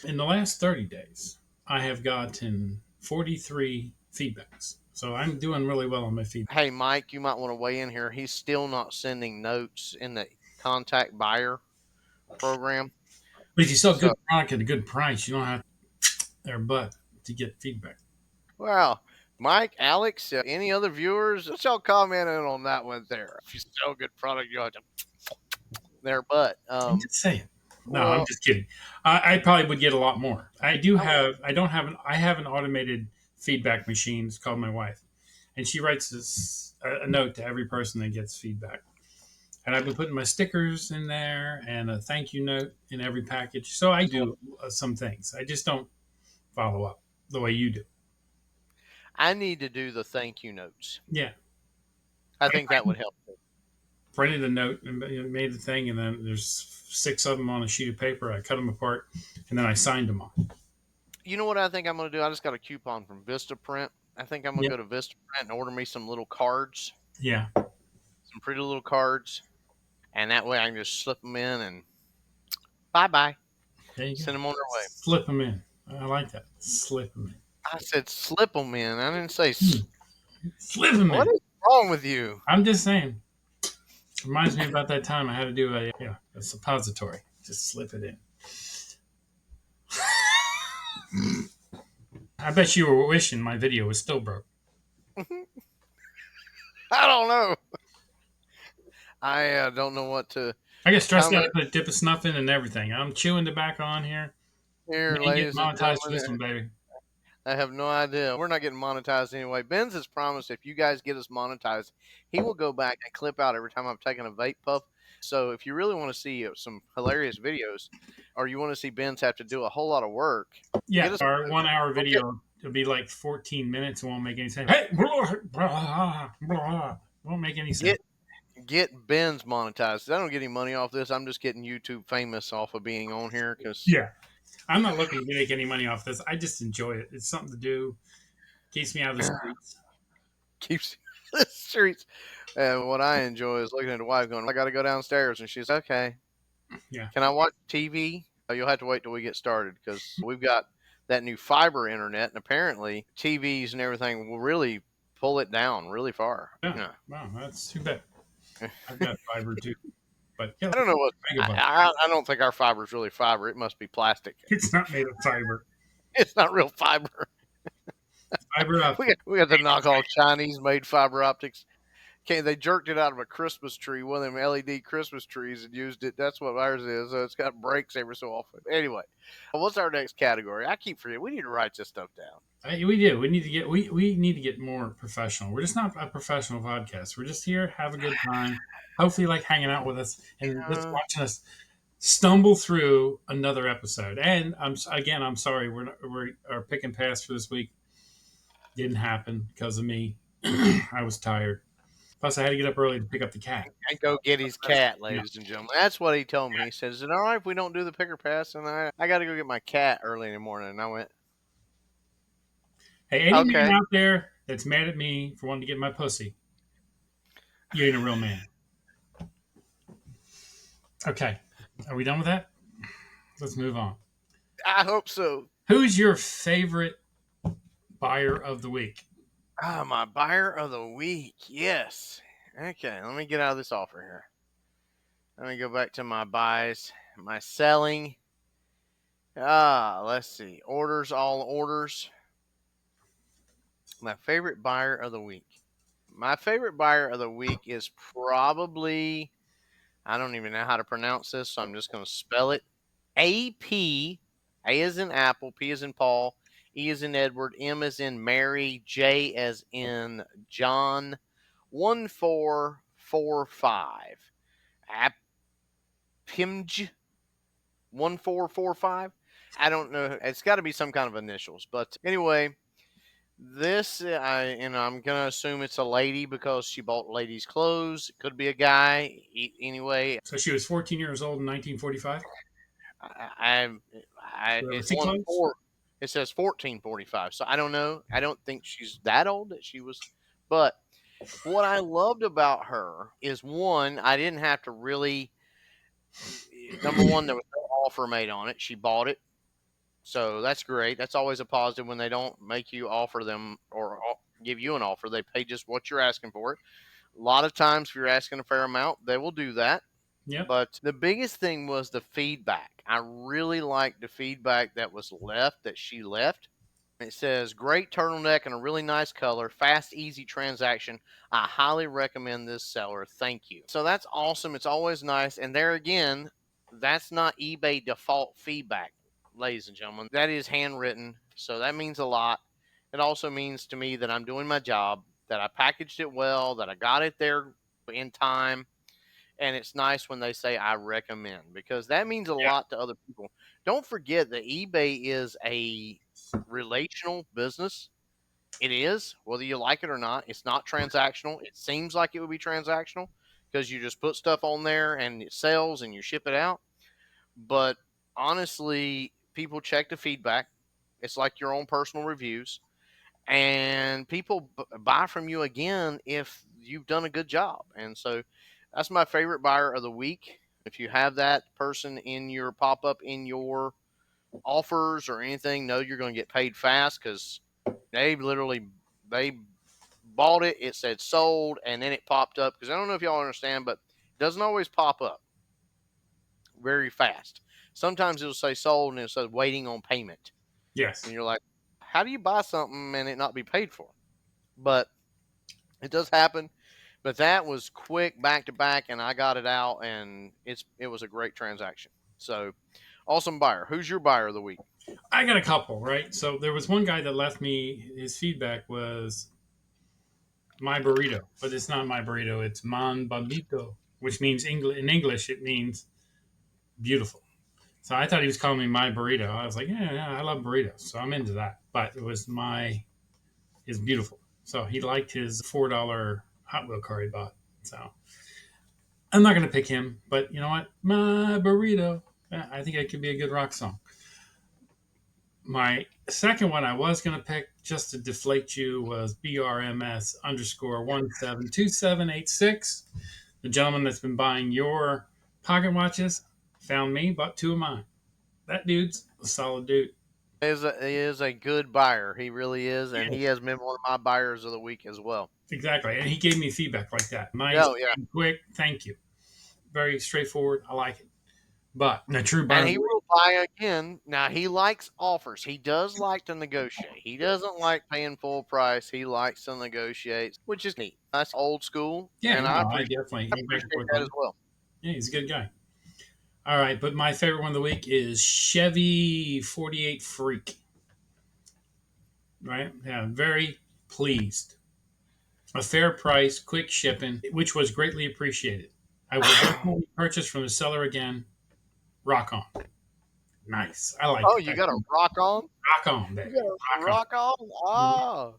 In the last 30 days, I have gotten 43 feedbacks. So I'm doing really well on my feedback. Hey, Mike, you might want to weigh in here. He's still not sending notes in the contact buyer program. But if you sell So, good product at a good price, you don't have their butt to get feedback. well, Mike, Alex, any other viewers, let's all comment in on that one there. If you sell good product, you'll have to their butt. I'm just saying. No, I'm Well, just kidding. I probably would get a lot more. I do have. I don't have an. I have an automated feedback machine. It's called my wife, and she writes a note to every person that gets feedback. And I've been putting my stickers in there and a thank you note in every package. So I do some things. I just don't follow up the way you do. I need to do the thank you notes. Yeah. I think that would help. Printed a note and made the thing, and then there's 6 of them on a sheet of paper. I cut them apart, and then I signed them on. You know what I think I'm going to do? I just got a coupon from Vistaprint. I think I'm going to Yep. go to Vistaprint and order me some little cards. Yeah. Some pretty little cards. And that way I can just slip them in and bye-bye. There you go. Send them on their way. Slip them in. I like that. Slip them in. I said slip them in. I didn't say slip them in. What is wrong with you? I'm just saying. Reminds me about that time I had to do a suppository. Just slip it in. I bet you were wishing my video was still broke. I don't know. I don't know what to. I get stressed out. I put a dip of snuff in and everything. I'm chewing tobacco on here. Here, Ladies and monetized for this one, baby. I have no idea. We're not getting monetized anyway. Ben's has promised if you guys get us monetized, he will go back and clip out every time I've taken a vape puff. So if you really want to see some hilarious videos, or you want to see Ben's have to do a whole lot of work, yeah, our 1 hour video will be like 14 minutes. It won't make any sense. Hey, blah, blah, blah. Won't make any sense. Get Ben's monetized. I don't get any money off this. I'm just getting YouTube famous off of being on here. Yeah. I'm not looking to make any money off this. I just enjoy it. It's something to do. Keeps me out of the streets. Keeps me out of the streets. And what I enjoy is looking at the wife going, I got to go downstairs. And she's okay. Yeah. Can I watch TV? You'll have to wait till we get started because we've got that new fiber internet, and apparently TVs and everything will really pull it down really far. Yeah. Wow, that's too bad. I've got fiber too, but I don't know what. megabyte. I don't think our fiber is really fiber. It must be plastic. It's not made of fiber. It's not real fiber. Fiber up. We got the knockoff Chinese made fiber optics. Okay, they jerked it out of a Christmas tree, one of them LED Christmas trees, and used it. That's what ours is. So it's got breaks every so often. Anyway, what's our next category? I keep forgetting. We need to write this stuff down. We do. We need to get more professional. We're just not a professional podcast. We're just here, have a good time. Hopefully, like hanging out with us and just watching us stumble through another episode. And I'm sorry. Our pick and pass for this week didn't happen because of me. I was tired. Plus, I had to get up early to pick up the cat. And go get his cat, ladies and gentlemen. That's what he told me. He says, "Is it all right if we don't do the picker pass?" And I got to go get my cat early in the morning. And I went, "Hey, any man out there that's mad at me for wanting to get my pussy, you ain't a real man." Okay, are we done with that? Let's move on. I hope so. Who's your favorite buyer of the week? My buyer of the week. Yes. Okay, let me get out of this offer here. Let me go back to my buys, my selling. Let's see. Orders, all orders. My favorite buyer of the week. My favorite buyer of the week is probably, I don't even know how to pronounce this, so I'm just going to spell it. AP, A as in Apple, P as in Paul, E as in Edward, M as in Mary, J as in John, 1445. Pimj 1445. I don't know. It's got to be some kind of initials. But anyway, this I'm gonna assume it's a lady because she bought ladies' clothes. It could be a guy. Anyway, so she was 14 years old in 1945. It's 1-4. It says 1445. So I don't know. I don't think she's that old that she was. But what I loved about her is one, I didn't have to really. Number one, there was no offer made on it. She bought it. So that's great. That's always a positive when they don't make you offer them or give you an offer. They pay just what you're asking for it. A lot of times, if you're asking a fair amount, they will do that. Yep. But the biggest thing was the feedback. I really liked the feedback that was left, that she left. It says, great turtleneck and a really nice color, fast, easy transaction. I highly recommend this seller. Thank you. So that's awesome. It's always nice. And there again, that's not eBay default feedback, ladies and gentlemen. That is handwritten. So that means a lot. It also means to me that I'm doing my job, that I packaged it well, that I got it there in time. And it's nice when they say I recommend, because that means a lot to other people. Don't forget that eBay is a relational business. It is, whether you like it or not. It's not transactional. It seems like it would be transactional because you just put stuff on there and it sells and you ship it out. But honestly, people check the feedback. It's like your own personal reviews. And people buy from you again if you've done a good job. And so that's my favorite buyer of the week. If you have that person in your pop up in your offers or anything, know you're going to get paid fast because they bought it. It said sold, and then it popped up. Because I don't know if y'all understand, but it doesn't always pop up very fast. Sometimes it'll say sold and it says waiting on payment. Yes. And you're like, how do you buy something and it not be paid for? But it does happen. But that was quick, back to back, and I got it out, and it was a great transaction. So, awesome buyer. Who's your buyer of the week? I got a couple, right? So there was one guy that left me, his feedback was my burrito, but it's not my burrito. It's man bonito, which means in English, it means beautiful. So I thought he was calling me my burrito. I was like, yeah, I love burritos. So I'm into that. But it was is beautiful. So he liked his $4 Hot Wheel car he bought. So I'm not going to pick him, but you know what? My burrito. Yeah, I think it could be a good rock song. My second one I was going to pick just to deflate you was BRMS_172786. The gentleman that's been buying your pocket watches. found me, bought 2 of mine. That dude's a solid dude. He is a good buyer. He really is, and he has been one of my buyers of the week as well. Exactly, and he gave me feedback like that. Nice, and quick. Thank you. Very straightforward. I like it. But a true buyer, and he will buy again. Now he likes offers. He does like to negotiate. He doesn't like paying full price. He likes to negotiate, which is neat. That's old school. Yeah, and no, I appreciate that as well. Yeah, he's a good guy. All right, but my favorite one of the week is Chevy 48 Freak. Right? Yeah, very pleased. A fair price, quick shipping, which was greatly appreciated. I will definitely purchase from the seller again. Rock on. Nice. I like it. Oh, you got a rock on? Rock on, baby. Rock on? Oh.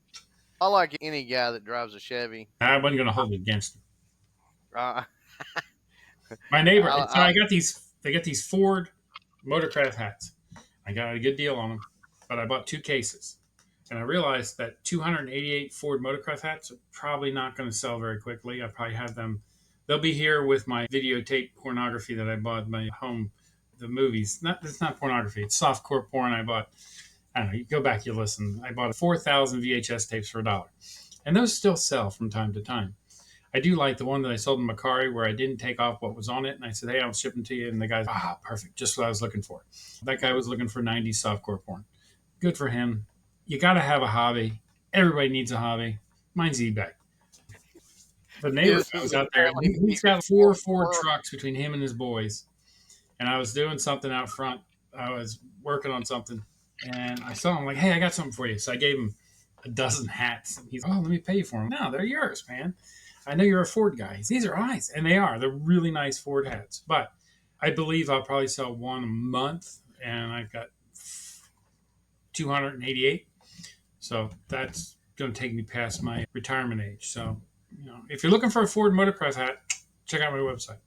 I like any guy that drives a Chevy. I wasn't going to hold it against him. My neighbor, so I got these Ford Motorcraft hats. I got a good deal on them, but I bought 2 cases. And I realized that 288 Ford Motorcraft hats are probably not going to sell very quickly. I probably have them. They'll be here with my videotape pornography that I bought my home, the movies. It's not pornography. It's softcore porn I bought. I don't know. You go back, you listen. I bought 4,000 VHS tapes for $1. And those still sell from time to time. I do like the one that I sold in Macari where I didn't take off what was on it. And I said, hey, I'll ship them to you. And the guy's, perfect. Just what I was looking for. That guy was looking for 90s softcore porn. Good for him. You got to have a hobby. Everybody needs a hobby. Mine's eBay. The neighbor was out there. He's got 4 Ford trucks between him and his boys. And I was doing something out front. I was working on something. And I saw him like, hey, I got something for you. So I gave him a dozen hats. He's, let me pay you for them. No, they're yours, man. I know you're a Ford guy. These are nice. And they are. They're really nice Ford hats. But I believe I'll probably sell one a month. And I've got 288. So that's going to take me past my retirement age. So, if you're looking for a Ford Motorcraft hat, check out my website,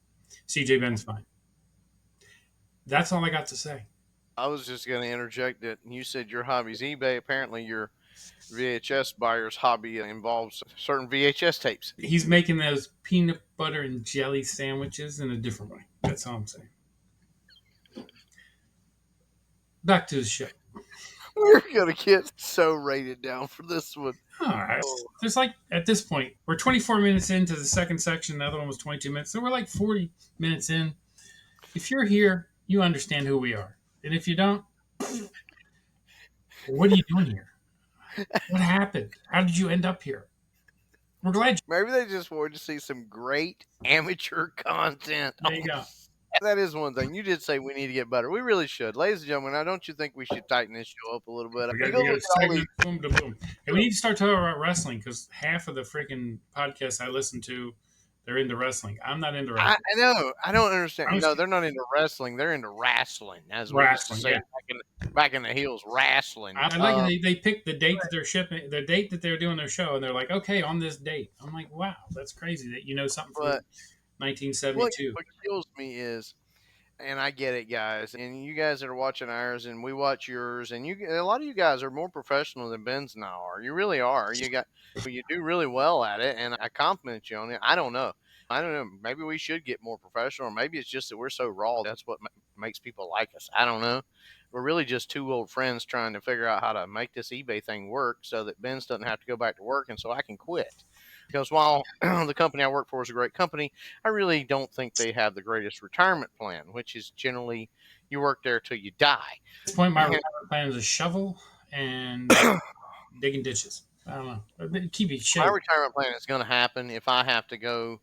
CJ Ben's Fine. That's all I got to say. I was just going to interject that you said your hobby's eBay. Apparently, your VHS buyer's hobby involves certain VHS tapes. He's making those peanut butter and jelly sandwiches in a different way. That's all I'm saying. Back to the show. We're going to get so rated down for this one. All right. There's at this point, we're 24 minutes into the second section. The other one was 22 minutes. So we're 40 minutes in. If you're here, you understand who we are. And if you don't, what are you doing here? What happened? How did you end up here? We're glad. Maybe they just wanted to see some great amateur content. There you go. That is one thing. You did say we need to get better. We really should. Ladies and gentlemen, now don't you think we should tighten this show up a little bit? We got segment, boom, to boom. Hey, we need to start talking about wrestling because half of the freaking podcasts I listen to, they're into wrestling. I'm not into wrestling. I know. I don't understand. No, they're not into wrestling. They're into wrestling. As we used to say back in the hills, wrestling. I like they pick the date that they're shipping, the date that they're doing their show, and they're like, okay, on this date. I'm like, wow, that's crazy that you know something from 1972. What kills me is, and I get it, guys, and you guys that are watching ours, and we watch yours, and a lot of you guys are more professional than Ben's now are. You really are. You do really well at it, and I compliment you on it. I don't know. Maybe we should get more professional, or maybe it's just that we're so raw. That's what makes people like us. I don't know. We're really just 2 old friends trying to figure out how to make this eBay thing work so that Ben's doesn't have to go back to work and so I can quit. Because while the company I work for is a great company, I really don't think they have the greatest retirement plan, which is generally you work there till you die. At this point, my retirement plan is a shovel and digging ditches. I don't know. Keep it My retirement plan is going to happen if I have to go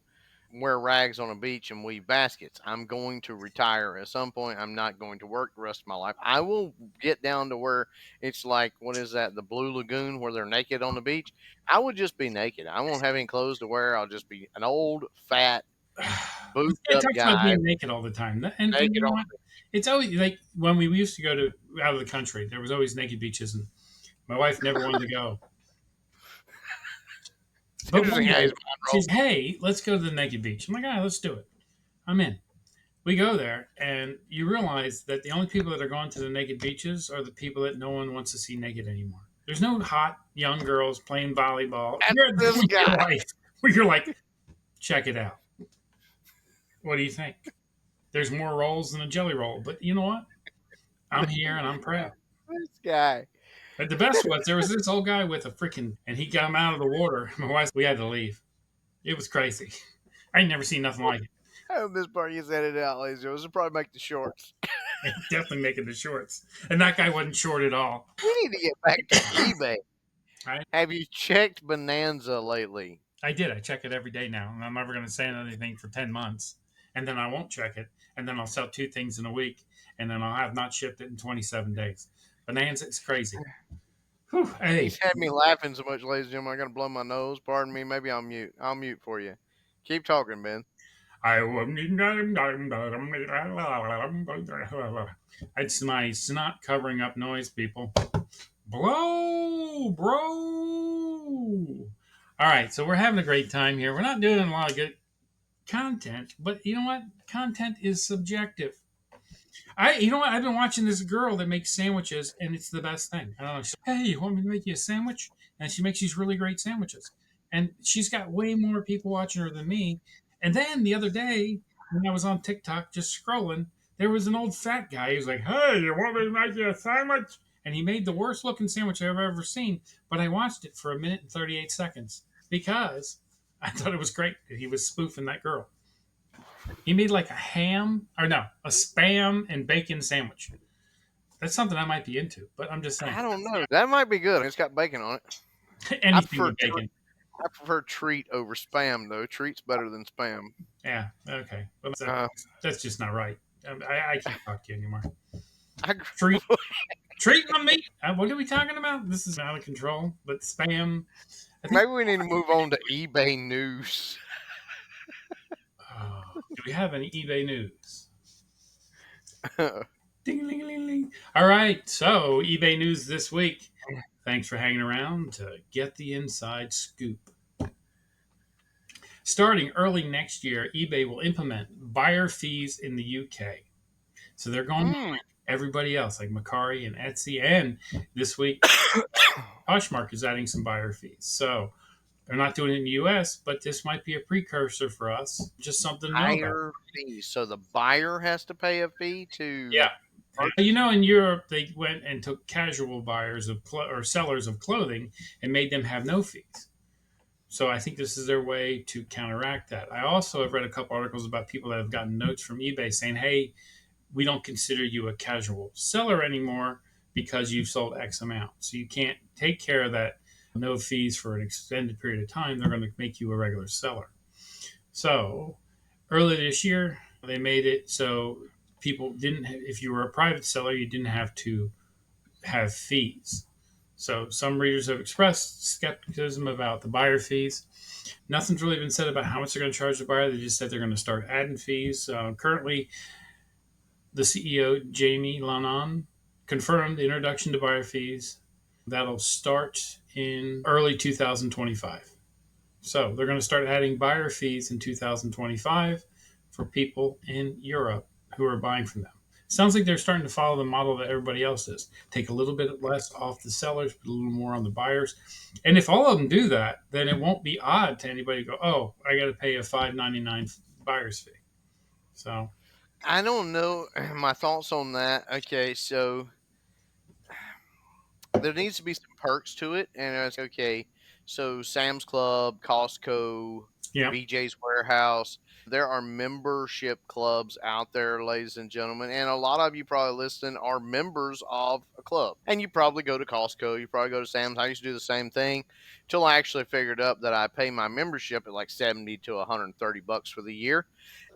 wear rags on a beach and weave baskets. I'm going to retire at some point. I'm not going to work the rest of my life. I will get down to where it's like, what is that? The Blue Lagoon where they're naked on the beach. I would just be naked. I won't have any clothes to wear. I'll just be an old, fat, boot up guy. About being naked all the time. And you know what? It's always like when we used to go out of the country, there was always naked beaches and my wife never wanted to go. But she's, hey, let's go to the naked beach. I'm like, all right, let's do it. I'm in. We go there, and you realize that the only people that are going to the naked beaches are the people that no one wants to see naked anymore. There's no hot young girls playing volleyball. And this guy. Where you're like, check it out. What do you think? There's more rolls than a jelly roll, but you know what? I'm here and I'm proud. This guy. But the best was there was this old guy with a freaking, and he got him out of the water. My wife, we had to leave. It was crazy. I ain't never seen nothing like it. I hope this part gets edited out, ladies and gentlemen. This will probably make the shorts. Definitely making the shorts. And that guy wasn't short at all. We need to get back to eBay. Have you checked Bonanza lately? I did. I check it every day now. And I'm never going to say anything for 10 months. And then I won't check it. And then I'll sell 2 things in a week. And then I'll have not shipped it in 27 days. Bonanza is crazy. Whew, hey. He's had me laughing so much, ladies and gentlemen. I'm going to blow my nose. Pardon me. Maybe I'll mute. I'll mute for you. Keep talking, Ben. It's my snot covering up noise, people. Blow, bro. All right, so we're having a great time here. We're not doing a lot of good content, but you know what? Content is subjective. You know what? I've been watching this girl that makes sandwiches, and it's the best thing. I don't know. She's like, hey, you want me to make you a sandwich? And she makes these really great sandwiches. And she's got way more people watching her than me. And then the other day, when I was on TikTok just scrolling, there was an old fat guy. He was like, hey, you want me to make you a sandwich? And he made the worst looking sandwich I've ever seen. But I watched it for 1 minute and 38 seconds because I thought it was great that he was spoofing that girl. He made like a spam and bacon sandwich. That's something I might be into, but I'm just saying. I don't know. That might be good. It's got bacon on it. Anything with bacon. I prefer treat over spam, though. Treat's better than spam. Yeah, okay. Well, that's just not right. I can't talk to you anymore. Treat on me? What are we talking about? This is out of control, but spam. Maybe we need to move on to eBay news. Do we have any eBay news? Ding-a-ling-a-ling-a-ling. All right, so eBay news this week. Thanks for hanging around to get the inside scoop. Starting early next year, eBay will implement buyer fees in the UK. So they're going like everybody else, like Mercari and Etsy. And this week, Poshmark is adding some buyer fees. So they're not doing it in the US, but this might be a precursor for us. Just something to know buyer fees. So the buyer has to pay a fee to... Yeah. You know, in Europe, they went and took casual buyers or sellers of clothing and made them have no fees. So I think this is their way to counteract that. I also have read a couple articles about people that have gotten notes from eBay saying, hey, we don't consider you a casual seller anymore because you've sold X amount. So you can't take care of that no fees for an extended period of time. They're going to make you a regular seller. So earlier this year, they made it so people didn't, if you were a private seller, you didn't have to have fees. So some readers have expressed skepticism about the buyer fees. Nothing's really been said about how much they're going to charge the buyer. They just said they're going to start adding fees. Currently, the CEO, Jamie Lannon, confirmed the introduction to buyer fees. That'll start in early 2025. So they're going to start adding buyer fees in 2025 for people in Europe who are buying from them. Sounds like they're starting to follow the model that everybody else is. Take a little bit less off the sellers, put a little more on the buyers. And if all of them do that, then it won't be odd to anybody to go, oh, I got to pay a $5.99 buyer's fee. So I don't know my thoughts on that. Okay, so there needs to be some perks to it. And it's okay. So Sam's Club, Costco, BJ's Warehouse, there are membership clubs out there, ladies and gentlemen. And a lot of you probably listening are members of a club. And you probably go to Costco. You probably go to Sam's. I used to do the same thing until I actually figured out that I pay my membership at like 70 to 130 bucks for the year.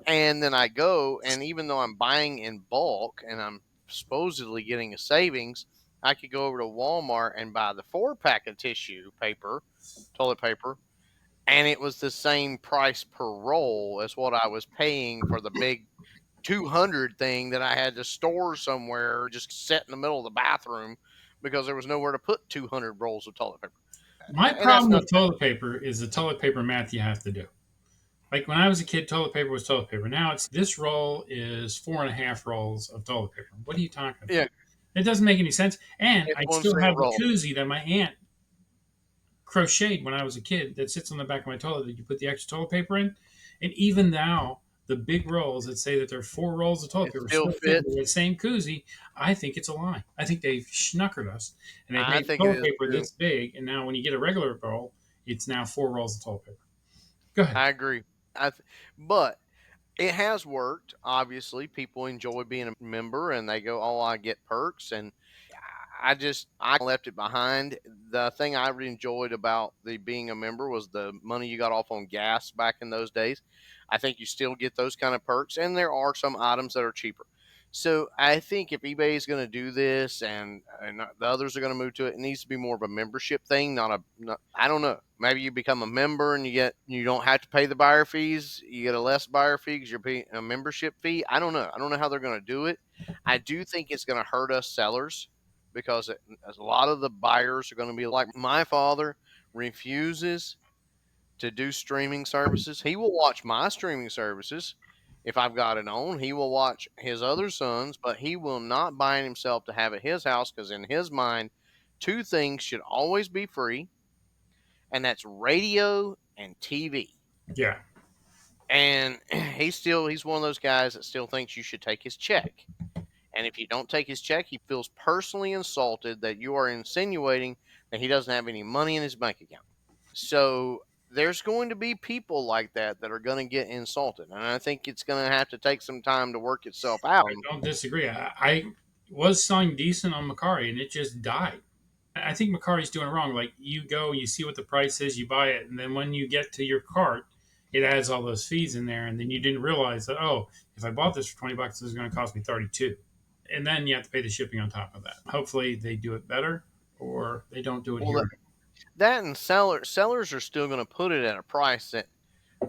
And then I go, and even though I'm buying in bulk and I'm supposedly getting a savings, I could go over to Walmart and buy the 4-pack of toilet paper, and it was the same price per roll as what I was paying for the big 200 thing that I had to store somewhere, just set in the middle of the bathroom because there was nowhere to put 200 rolls of toilet paper. My problem with toilet paper is the toilet paper math you have to do. Like when I was a kid, toilet paper was toilet paper. Now it's this roll is 4.5 rolls of toilet paper. What are you talking about? Yeah. It doesn't make any sense. And I still have the koozie that my aunt crocheted when I was a kid that sits on the back of my toilet that you put the extra toilet paper in. And even now, the big rolls that say that there are 4 rolls of toilet It paper still still fit fits. into the same koozie, I think it's a lie. I think they've schnockered us, and they've I made think it toilet is paper too. this big, and now when you get a regular roll, it's now 4 rolls of toilet paper. Go ahead. I agree. But it has worked. Obviously, people enjoy being a member, and they go, "Oh, I get perks," and I left it behind. The thing I really enjoyed about the being a member was the money you got off on gas back in those days. I think you still get those kind of perks, and there are some items that are cheaper. So I think if eBay is going to do this, and the others are going to move to it, it needs to be more of a membership thing, I don't know. Maybe you become a member and you don't have to pay the buyer fees. You get a less buyer fee because you're paying a membership fee. I don't know. I don't know how they're going to do it. I do think it's going to hurt us sellers because a lot of the buyers are going to be like my father refuses to do streaming services. He will watch my streaming services if I've got it on. He will watch his other sons, but he will not bind himself to have at his house because in his mind, two things should always be free, and that's radio and TV. Yeah. And he's one of those guys that still thinks you should take his check. And if you don't take his check, he feels personally insulted that you are insinuating that he doesn't have any money in his bank account. So there's going to be people like that are going to get insulted. And I think it's going to have to take some time to work itself out. I don't disagree. I was selling decent on Macari, and it just died. I think Macari's doing it wrong. Like, you go, you see what the price is, you buy it, and then when you get to your cart, it adds all those fees in there, and then you didn't realize that, oh, if I bought this for $20, this is going to cost me 32, and then you have to pay the shipping on top of that. Hopefully, they do it better, or they don't do it Well, here. that and sellers are still going to put it at a price that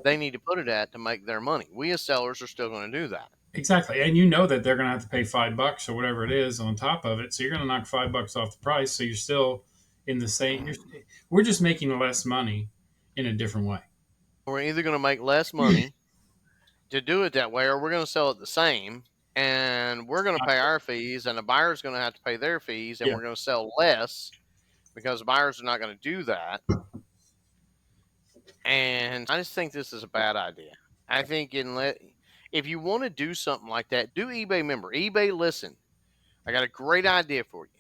they need to put it at to make their money. We as sellers are still going to do that. Exactly, and you know that they're going to have to pay $5 or whatever it is on top of it, so you're going to knock $5 off the price. So you're still in the same. We're just making less money in a different way. We're either going to make less money to do it that way, or we're going to sell it the same, and we're going to pay our fees, and the buyer's going to have to pay their fees, and we're going to sell less because the buyers are not going to do that. And I just think this is a bad idea. I think if you want to do something like that, do eBay member. eBay, listen, I got a great idea for you.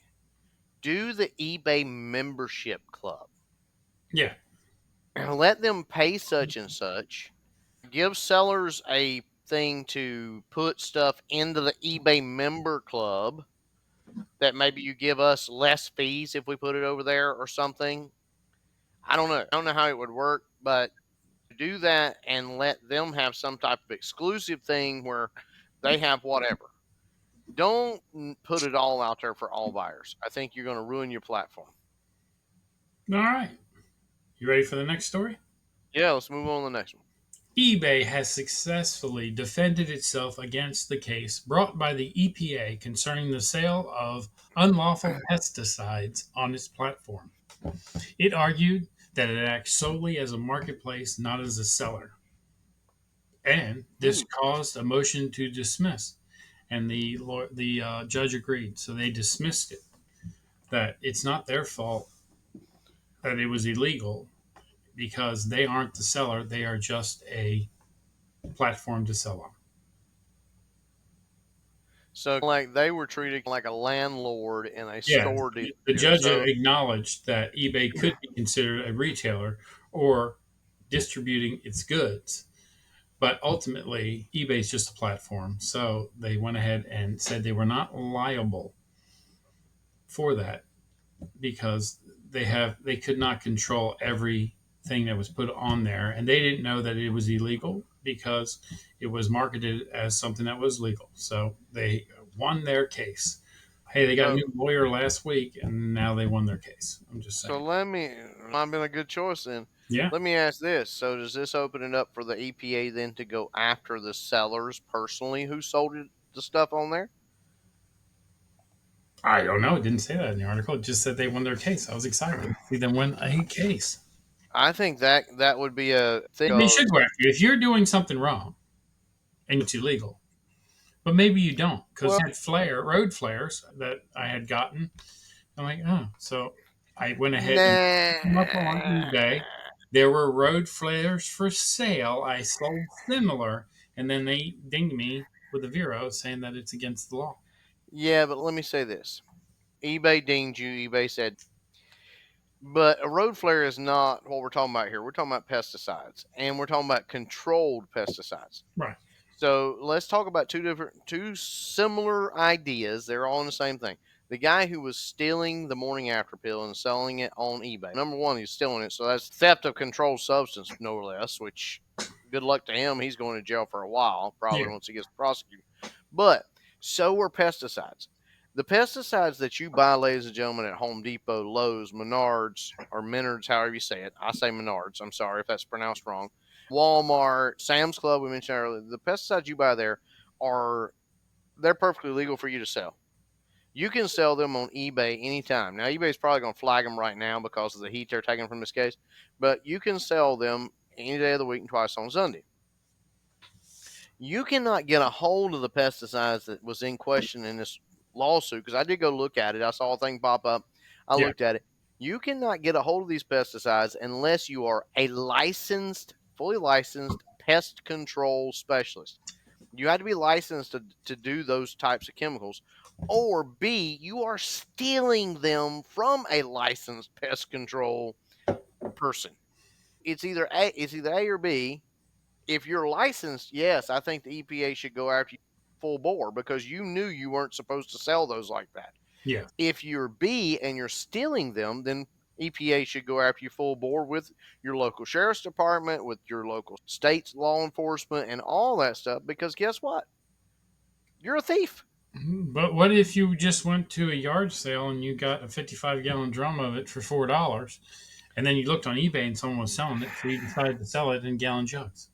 Do the eBay membership club. Yeah. Let them pay such and such. Give sellers a thing to put stuff into the eBay member club that maybe you give us less fees if we put it over there or something. I don't know. I don't know how it would work, but do that and let them have some type of exclusive thing where they have whatever. Don't put it all out there for all buyers. I think you're going to ruin your platform. All right. You ready for the next story? Yeah, let's move on to the next one. eBay has successfully defended itself against the case brought by the EPA concerning the sale of unlawful pesticides on its platform. It argued that it acts solely as a marketplace, not as a seller. And this caused a motion to dismiss. And the judge agreed. So they dismissed it, that it's not their fault that it was illegal because they aren't the seller. They are just a platform to sell on. So, like, they were treated like a landlord in a Yeah, store deal. the judge So, acknowledged that eBay could be considered a retailer or distributing its goods, but ultimately eBay is just a platform. So they went ahead and said they were not liable for that because they could not control everything that was put on there, and they didn't know that it was illegal because it was marketed as something that was legal. So they won their case. Hey, they got a new lawyer last week, and now they won their case. I'm just saying. So I've been a good choice then. Yeah. Let me ask this. So does this open it up for the EPA then to go after the sellers personally who sold the stuff on there? I don't know. It didn't say that in the article. It just said they won their case. I was excited to see them win a case. I think that would be a thing. They should go after you. If you're doing something wrong and it's illegal, but maybe you don't, because I had road flares that I had gotten. I'm like, oh, so I went ahead and looked up on eBay. There were road flares for sale. I sold similar, and then they dinged me with a Vero saying that it's against the law. Yeah, but let me say this: eBay dinged you. eBay said, but a road flare is not what we're talking about here. We're talking about pesticides, and we're talking about controlled pesticides. Right. So let's talk about two similar ideas. They're all in the same thing. The guy who was stealing the morning after pill and selling it on eBay. Number one, he's stealing it, so that's theft of controlled substance, no less. Which, good luck to him. He's going to jail for a while, probably Yeah. once he gets prosecuted. But so are pesticides. The pesticides that you buy, ladies and gentlemen, at Home Depot, Lowe's, Menards, or Menards, however you say it. I say Menards. I'm sorry if that's pronounced wrong. Walmart, Sam's Club, we mentioned earlier, the pesticides you buy there they're perfectly legal for you to sell. You can sell them on eBay anytime. Now, eBay's probably going to flag them right now because of the heat they're taking from this case, but you can sell them any day of the week and twice on Sunday. You cannot get a hold of the pesticides that was in question in this lawsuit because I did go look at it. I saw a thing pop up. I looked at it. You cannot get a hold of these pesticides unless you are a fully licensed pest control specialist. You have to be licensed to do those types of chemicals, or B, you are stealing them from a licensed pest control person. It's either A or B. If you're licensed, yes, I think the EPA should go after you full bore because you knew you weren't supposed to sell those like that. Yeah. If you're B and you're stealing them, then EPA should go after you full bore with your local sheriff's department, with your local state's law enforcement, and all that stuff. Because guess what? You're a thief. But what if you just went to a yard sale and you got a 55-gallon drum of it for $4, and then you looked on eBay and someone was selling it, so you decided to sell it in gallon jugs?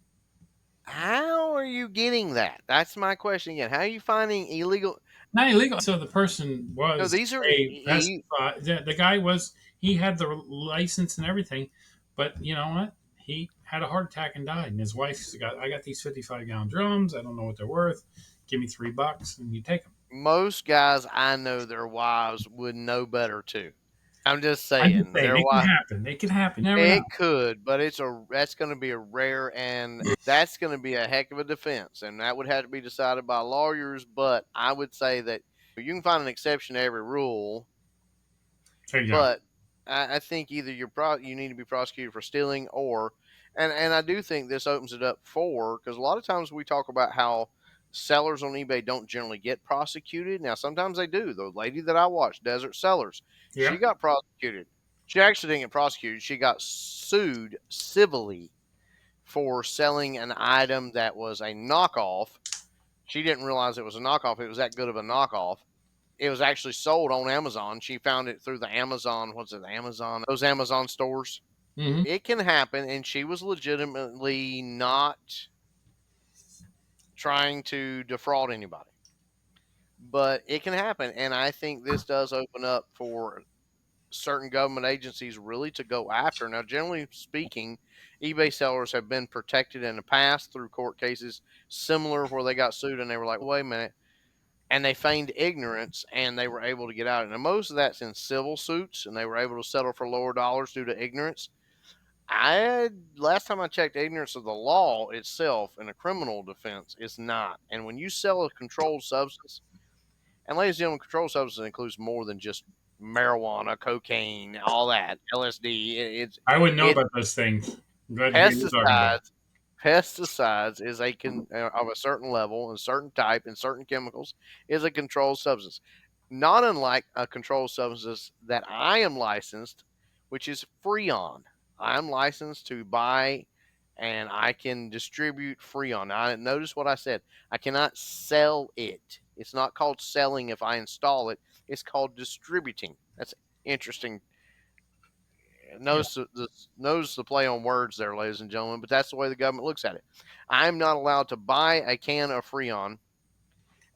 How are you getting that? That's my question again. How are you finding illegal? Not illegal. So the person No, was these are. a pesticide. The guy was. He had the license and everything, but you know what? He had a heart attack and died. And his wife's got. I got these 55-gallon drums. I don't know what they're worth. Give me $3, and you take them. Most guys I know, their wives would know better too. I'm just I'm just saying, saying their it can wife. happen. It can happen. You never know. It could, but that's going to be a rare, and that's going to be a heck of a defense, and that would have to be decided by lawyers. But I would say that you can find an exception to every rule, There you go. but I think either you need to be prosecuted for stealing, or and I do think this opens it up for, because a lot of times we talk about how sellers on eBay don't generally get prosecuted. Now sometimes they do. The lady that I watched, Desert Sellers, she Yeah. got prosecuted. She actually didn't get prosecuted. She got sued civilly for selling an item that was a knockoff. She didn't realize it was a knockoff. It was that good of a knockoff. It was actually sold on Amazon. She found it through the Amazon, what's it, Amazon, those Amazon stores. Mm-hmm. It can happen, and she was legitimately not trying to defraud anybody. But it can happen, and I think this does open up for certain government agencies really to go after. Now, generally speaking, eBay sellers have been protected in the past through court cases similar where they got sued and they were like, wait a minute, and they feigned ignorance and they were able to get out. And most of that's in civil suits, and they were able to settle for lower dollars due to ignorance. Last time I checked, ignorance of the law itself in a criminal defense is not. And when you sell a controlled substance, and ladies and gentlemen, controlled substance includes more than just marijuana, cocaine, all that, LSD. I wouldn't know It about those things. I'm glad to hear you talking about it. pesticides is of a certain level and certain type and certain chemicals is a controlled substance, not unlike a controlled substance that I am licensed, which is Freon. I am licensed to buy and I can distribute Freon. Now, notice what I said. I cannot sell it. It's not called selling if I install it. It's called distributing. That's interesting. Yeah. Knows the play on words there, ladies and gentlemen, but that's the way the government looks at it. I'm not allowed to buy a can of Freon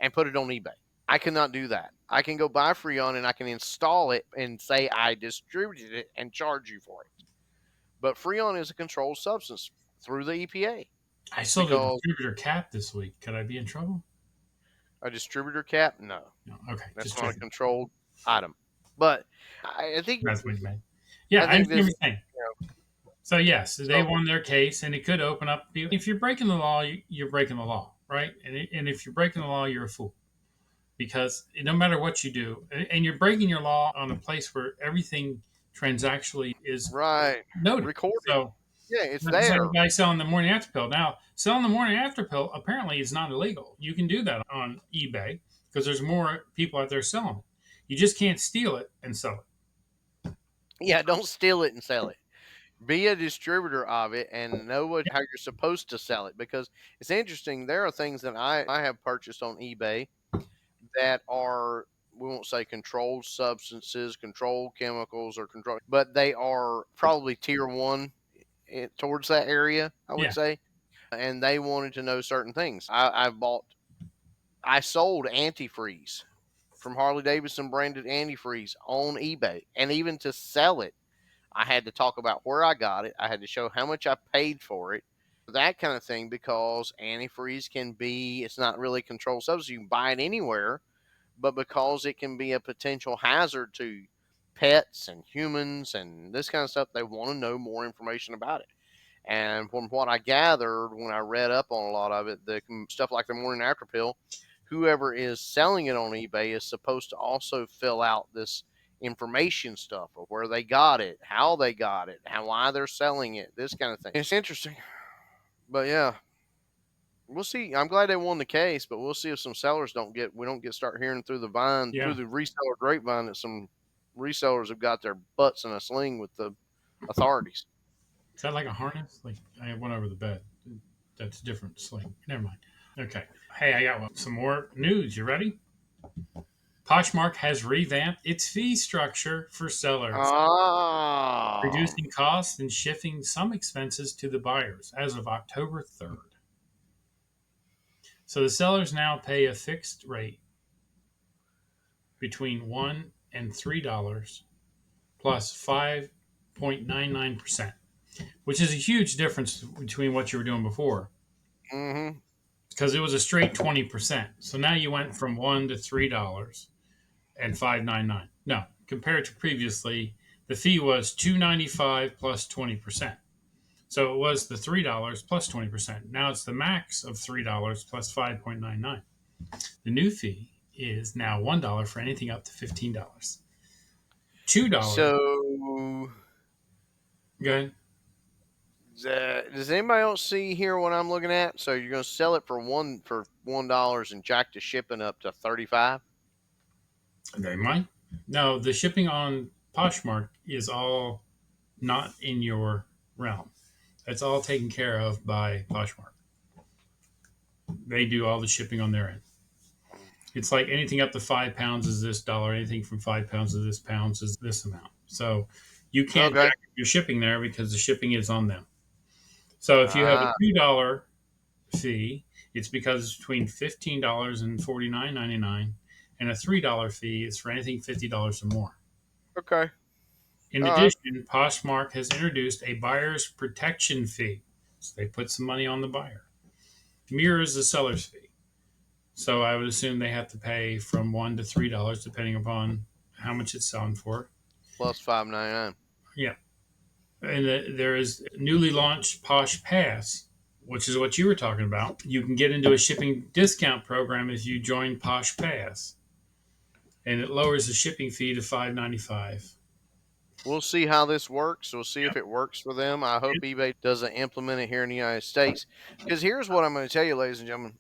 and put it on eBay. I cannot do that. I can go buy Freon and I can install it and say I distributed it and charge you for it. But Freon is a controlled substance through the EPA. I sold a distributor cap this week. Could I be in trouble? A distributor cap? No. Okay. That's Just not checking. a controlled item. But I think That's what you meant. Yeah, I think understand what this, you're saying. So yes, they won their case, and it could open up. If you're breaking the law, you're breaking the law, right? And if you're breaking the law, you're a fool, because no matter what you do, and you're breaking your law on a place where everything transactionally is noted. Recorded. So yeah, it's it's like there. a guy selling the morning after pill. Now, selling the morning after pill apparently is not illegal. You can do that on eBay because there's more people out there selling it. You just can't steal it and sell it. Yeah, don't steal it and sell it. Be a distributor of it and know how you're supposed to sell it, because it's interesting. There are things that I have purchased on eBay that are, we won't say controlled substances, controlled chemicals, or controlled, but they are probably tier one towards that area, I would say. And they wanted to know certain things. I sold antifreeze from Harley Davidson branded antifreeze on eBay, and even to sell it, I had to talk about where I got it. I had to show how much I paid for it, that kind of thing, because antifreeze can be, it's not really a controlled substance. You can buy it anywhere, but because it can be a potential hazard to pets and humans and this kind of stuff, they want to know more information about it. And from what I gathered when I read up on a lot of it, the stuff like the morning after pill, whoever is selling it on eBay is supposed to also fill out this information stuff of where they got it, how they got it, why they're selling it, this kind of thing. It's interesting. But yeah, we'll see. I'm glad they won the case, but we'll see if some sellers we don't get start hearing through the through the reseller grapevine, that some resellers have got their butts in a sling with the authorities. Is that like a harness? Like I have one over the bed. That's a different sling. Never mind. Okay. Hey, I got some more news. You ready? Poshmark has revamped its fee structure for sellers, reducing costs and shifting some expenses to the buyers as of October 3rd. So the sellers now pay a fixed rate between $1 and $3 plus 5.99%, which is a huge difference between what you were doing before. Mm-hmm. Because it was a straight 20%. So now you went from $1 to $3 and $5.99. No, compared to previously, the fee was $2.95 plus 20%. So it was the $3 plus 20%. Now it's the max of $3 plus 5.99. The new fee is now $1 for anything up to $15. $2. So, go ahead. Does anybody else see here what I'm looking at? So you're going to sell it for $1 and jack the shipping up to 35. They might. No, the shipping on Poshmark is all not in your realm. It's all taken care of by Poshmark. They do all the shipping on their end. It's like anything up to 5 pounds is this dollar. Anything from 5 pounds to this pounds is this amount. So you can't jack your shipping there because the shipping is on them. So if you have a $2 fee, it's because it's between $15 and $49.99, and a $3 fee is for anything $50 or more. Okay. In addition, Poshmark has introduced a buyer's protection fee. So they put some money on the buyer. Mirrors the seller's fee. So I would assume they have to pay from $1 to $3 depending upon how much it's selling for. Plus $5.99. Yeah. And there is newly launched Posh Pass, which is what you were talking about. You can get into a shipping discount program if you join Posh Pass. And it lowers the shipping fee to $5.95. We'll see how this works. We'll see if it works for them. I hope eBay doesn't implement it here in the United States. Because here's what I'm going to tell you, ladies and gentlemen.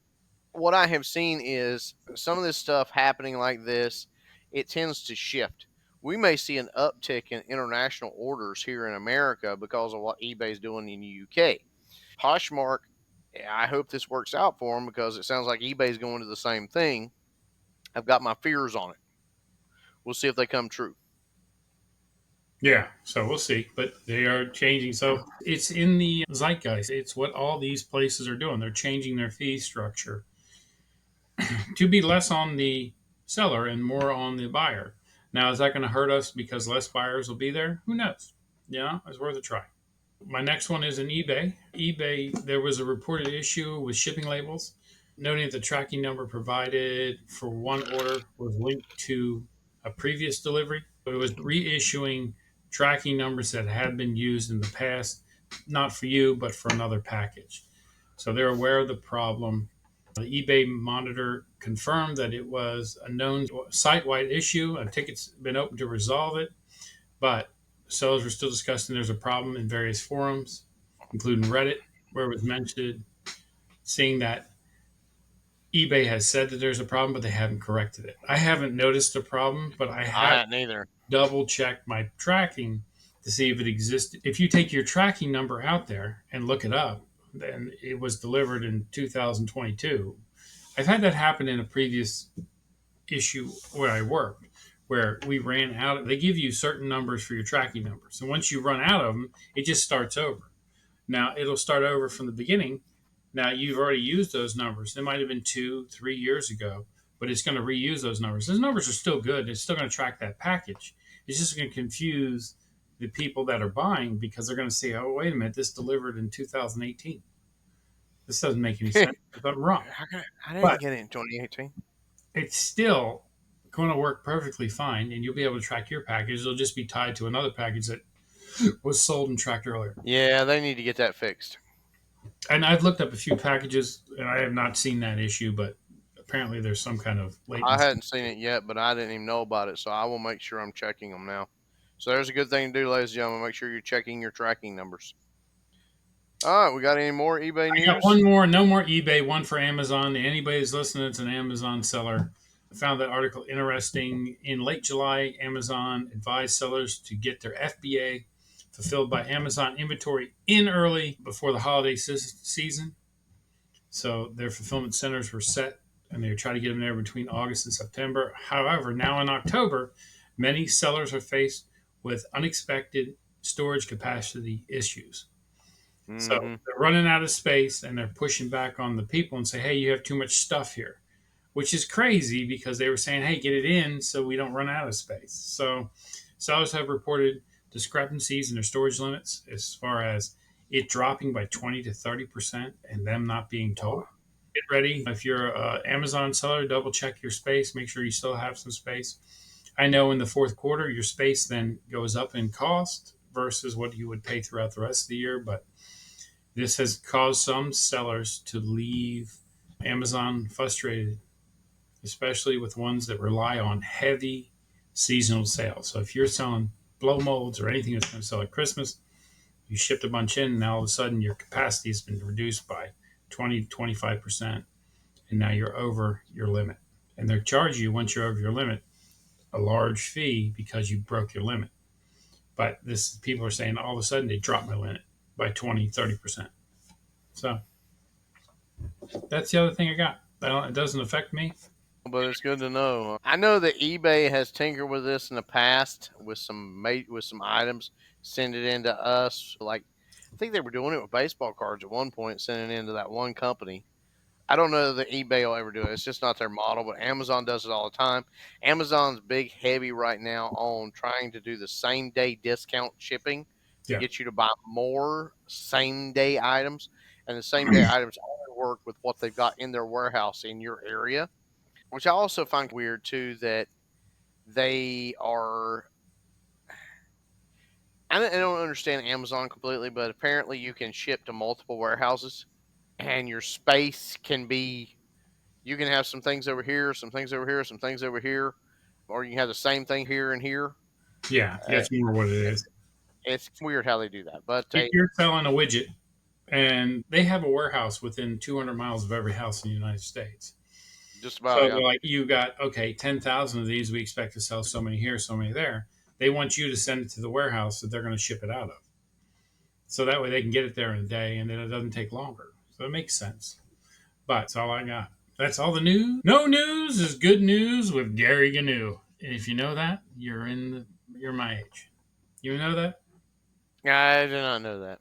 What I have seen is some of this stuff happening like this, it tends to shift. We may see an uptick in international orders here in America because of what eBay is doing in the UK. Poshmark, I hope this works out for them, because it sounds like eBay is going to the same thing. I've got my fears on it. We'll see if they come true. Yeah, so we'll see. But they are changing. So it's in the zeitgeist. It's what all these places are doing. They're changing their fee structure to be less on the seller and more on the buyer. Now, is that going to hurt us because less buyers will be there? Who knows? Yeah, it's worth a try. My next one is in eBay. eBay, there was a reported issue with shipping labels, noting that the tracking number provided for one order was linked to a previous delivery. It was reissuing tracking numbers that had been used in the past not for you, but for another package. So they're aware of the problem. The eBay monitor confirmed that it was a known site-wide issue. A ticket's been open to resolve it, but sellers were still discussing there's a problem in various forums, including Reddit, where it was mentioned, seeing that eBay has said that there's a problem, but they haven't corrected it. I haven't noticed a problem, but I have hadn't either. Double checked my tracking to see if it existed. If you take your tracking number out there and look it up, then it was delivered in 2022. I've had that happen in a previous issue where I worked, where we ran out. They give you certain numbers for your tracking numbers, and once you run out of them, it just starts over. Now it'll start over from the beginning. Now you've already used those numbers. It might have been 2, 3 years ago, but it's going to reuse those numbers. Those numbers are still good. It's still going to track that package. It's just going to confuse the people that are buying because they're going to say, "Oh, wait a minute, this delivered in 2018. This doesn't make any sense." But I'm wrong. I didn't get it in 2018. It's still going to work perfectly fine, and you'll be able to track your package. It'll just be tied to another package that was sold and tracked earlier. Yeah, they need to get that fixed. And I've looked up a few packages, and I have not seen that issue, but apparently there's some kind of latency. I hadn't seen it yet, but I didn't even know about it, so I will make sure I'm checking them now. So there's a good thing to do, ladies and gentlemen. Make sure you're checking your tracking numbers. All right, we got any more eBay news? I got one more. No more eBay. One for Amazon. Anybody who's listening, it's an Amazon seller. I found that article interesting. In late July, Amazon advised sellers to get their FBA fulfilled by Amazon inventory in early before the holiday season. So their fulfillment centers were set, and they were trying to get them there between August and September. However, now in October, many sellers are faced with unexpected storage capacity issues. Mm-hmm. So they're running out of space, and they're pushing back on the people and say, "Hey, you have too much stuff here," which is crazy because they were saying, "Hey, get it in so we don't run out of space." So sellers have reported discrepancies in their storage limits as far as it dropping by 20 to 30% and them not being told. Get ready. If you're an Amazon seller, double check your space. Make sure you still have some space. I know in the fourth quarter, your space then goes up in cost versus what you would pay throughout the rest of the year. But this has caused some sellers to leave Amazon frustrated, especially with ones that rely on heavy seasonal sales. So if you're selling blow molds or anything that's going to sell at Christmas, you shipped a bunch in, and now all of a sudden your capacity has been reduced by 20 to 25%, and now you're over your limit. And they're charging you, once you're over your limit, a large fee because you broke your limit. But this, people are saying all of a sudden they dropped my limit by 20, 30%. So that's the other thing I got. It doesn't affect me. But it's good to know. I know that eBay has tinkered with this in the past with some items, send it into us. Like, I think they were doing it with baseball cards at one point, sending it into that one company. I don't know that eBay will ever do it. It's just not their model, but Amazon does it all the time. Amazon's big heavy right now on trying to do the same day discount shipping to get you to buy more same day items. And the same day items only work with what they've got in their warehouse in your area, which I also find weird too, that they are. I don't understand Amazon completely, but apparently you can ship to multiple warehouses and your space can be, you can have some things over here, some things over here, some things over here, or you can have the same thing here and here. Yeah, that's more what it is. It's weird how they do that. But if you're selling a widget and they have a warehouse within 200 miles of every house in the United States. Just about. So they're like, you got, 10,000 of these. We expect to sell so many here, so many there. They want you to send it to the warehouse that they're going to ship it out of. So that way they can get it there in a day, and then it doesn't take longer. So it makes sense. But that's all I got. That's all the news. No news is good news with Gary Gnu. And if you know that, you're my age. You know that? I did not know that.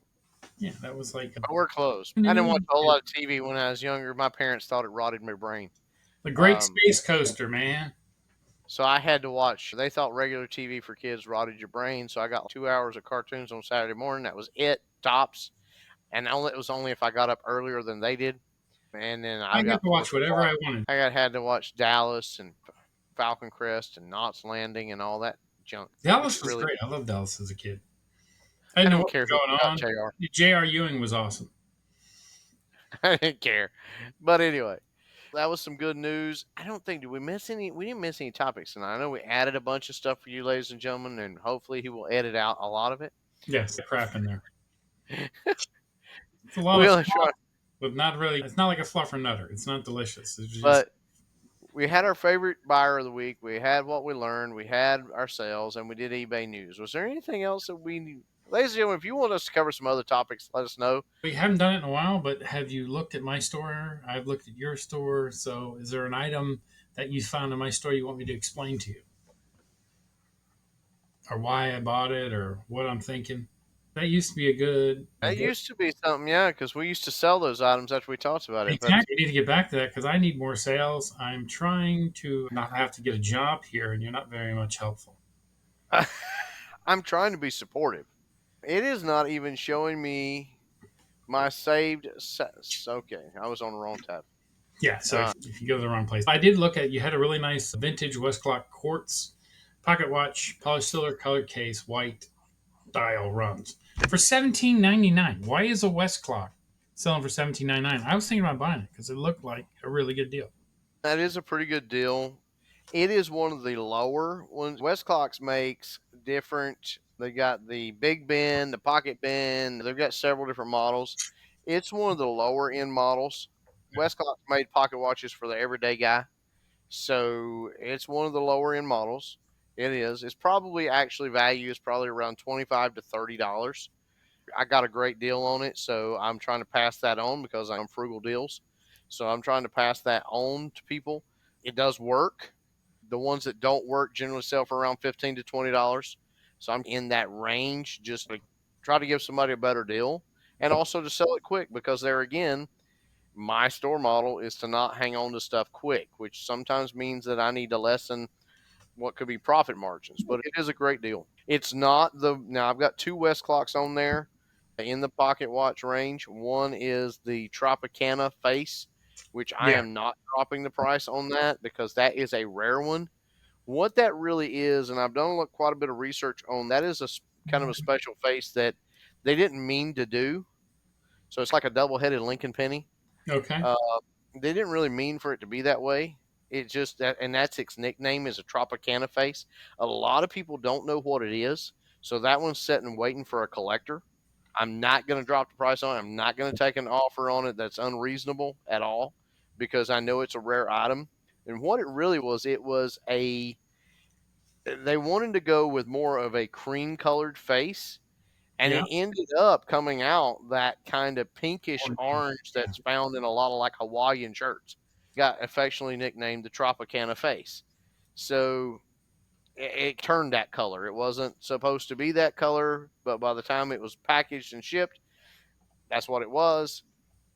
Yeah, that was like. We're close. I didn't watch a whole lot of TV when I was younger. My parents thought it rotted my brain. The Great Space Coaster, man. So I had to watch. They thought regular TV for kids rotted your brain. So I got 2 hours of cartoons on Saturday morning. That was it, tops. And it was only if I got up earlier than they did. And then I got to watch whatever I wanted. I had to watch Dallas and Falcon Crest and Knots Landing and all that junk. Dallas was great. I loved Dallas as a kid. I didn't know don't what care was who going got on. JR. J.R. Ewing was awesome. I didn't care. But anyway, that was some good news. I don't think, did we miss any? We didn't miss any topics tonight. I know we added a bunch of stuff for you, ladies and gentlemen, and hopefully he will edit out a lot of it. Yes, crap in there. It's a lot We of only fluff, try, but not really. It's not like a fluffer nutter. It's not delicious. It's just but we had our favorite buyer of the week. We had what we learned. We had our sales, and we did eBay news. Was there anything else that we, ladies and gentlemen, if you want us to cover some other topics, let us know. we haven't done it in a while. But have you looked at my store? I've looked at your store. So, is there an item that you found in my store you want me to explain to you, or why I bought it, or what I'm thinking? That used to be a That good used to be something, yeah, because we used to sell those items after we talked about it. But exactly. We need to get back to that because I need more sales. I'm trying to not have to get a job here, and you're not very much helpful. I'm trying to be supportive. It is not even showing me my saved sets. Okay, I was on the wrong tab. Yeah, so if you go to the wrong place, I did look at. You had a really nice vintage Westclock quartz pocket watch, polished silver, colored case, white dial runs for $17.99. Why is a Westclock selling for $17.99? I was thinking about buying it because it looked like a really good deal. That is a pretty good deal. It is one of the lower ones. Westclocks makes different. They got the big bin, the pocket bin. They've got several different models. It's one of the lower end models. Westclocks made pocket watches for the everyday guy. So it's one of the lower end models. It is. It's probably actually value is probably around $25 to $30. I got a great deal on it, so I'm trying to pass that on because I'm frugal deals. So I'm trying to pass that on to people. It does work. The ones that don't work generally sell for around $15 to $20. So I'm in that range just to try to give somebody a better deal and also to sell it quick because there again, my store model is to not hang on to stuff quick, which sometimes means that I need to lessen what could be profit margins, but it is a great deal. It's not the, now I've got two West clocks on there in the pocket watch range. One is the Tropicana face, which I Yeah. am not dropping the price on that because that is a rare one. What that really is, and I've done quite a bit of research on, that is a kind of a special face that they didn't mean to do. So it's like a double-headed Lincoln penny. Okay. Uh, they didn't really mean for it to be that way. It just that, and that's its nickname is a Tropicana face. A lot of people don't know what it is, so that one's sitting waiting for a collector. I'm not going to drop the price on it. I'm not going to take an offer on it that's unreasonable at all because I know it's a rare item. And what it really was, it was a, they wanted to go with more of a cream colored face and Yeah. it ended up coming out that kind of pinkish orange that's found in a lot of like Hawaiian shirts. Got affectionately nicknamed the Tropicana face. So it turned that color. It wasn't supposed to be that color, but by the time it was packaged and shipped, that's what it was.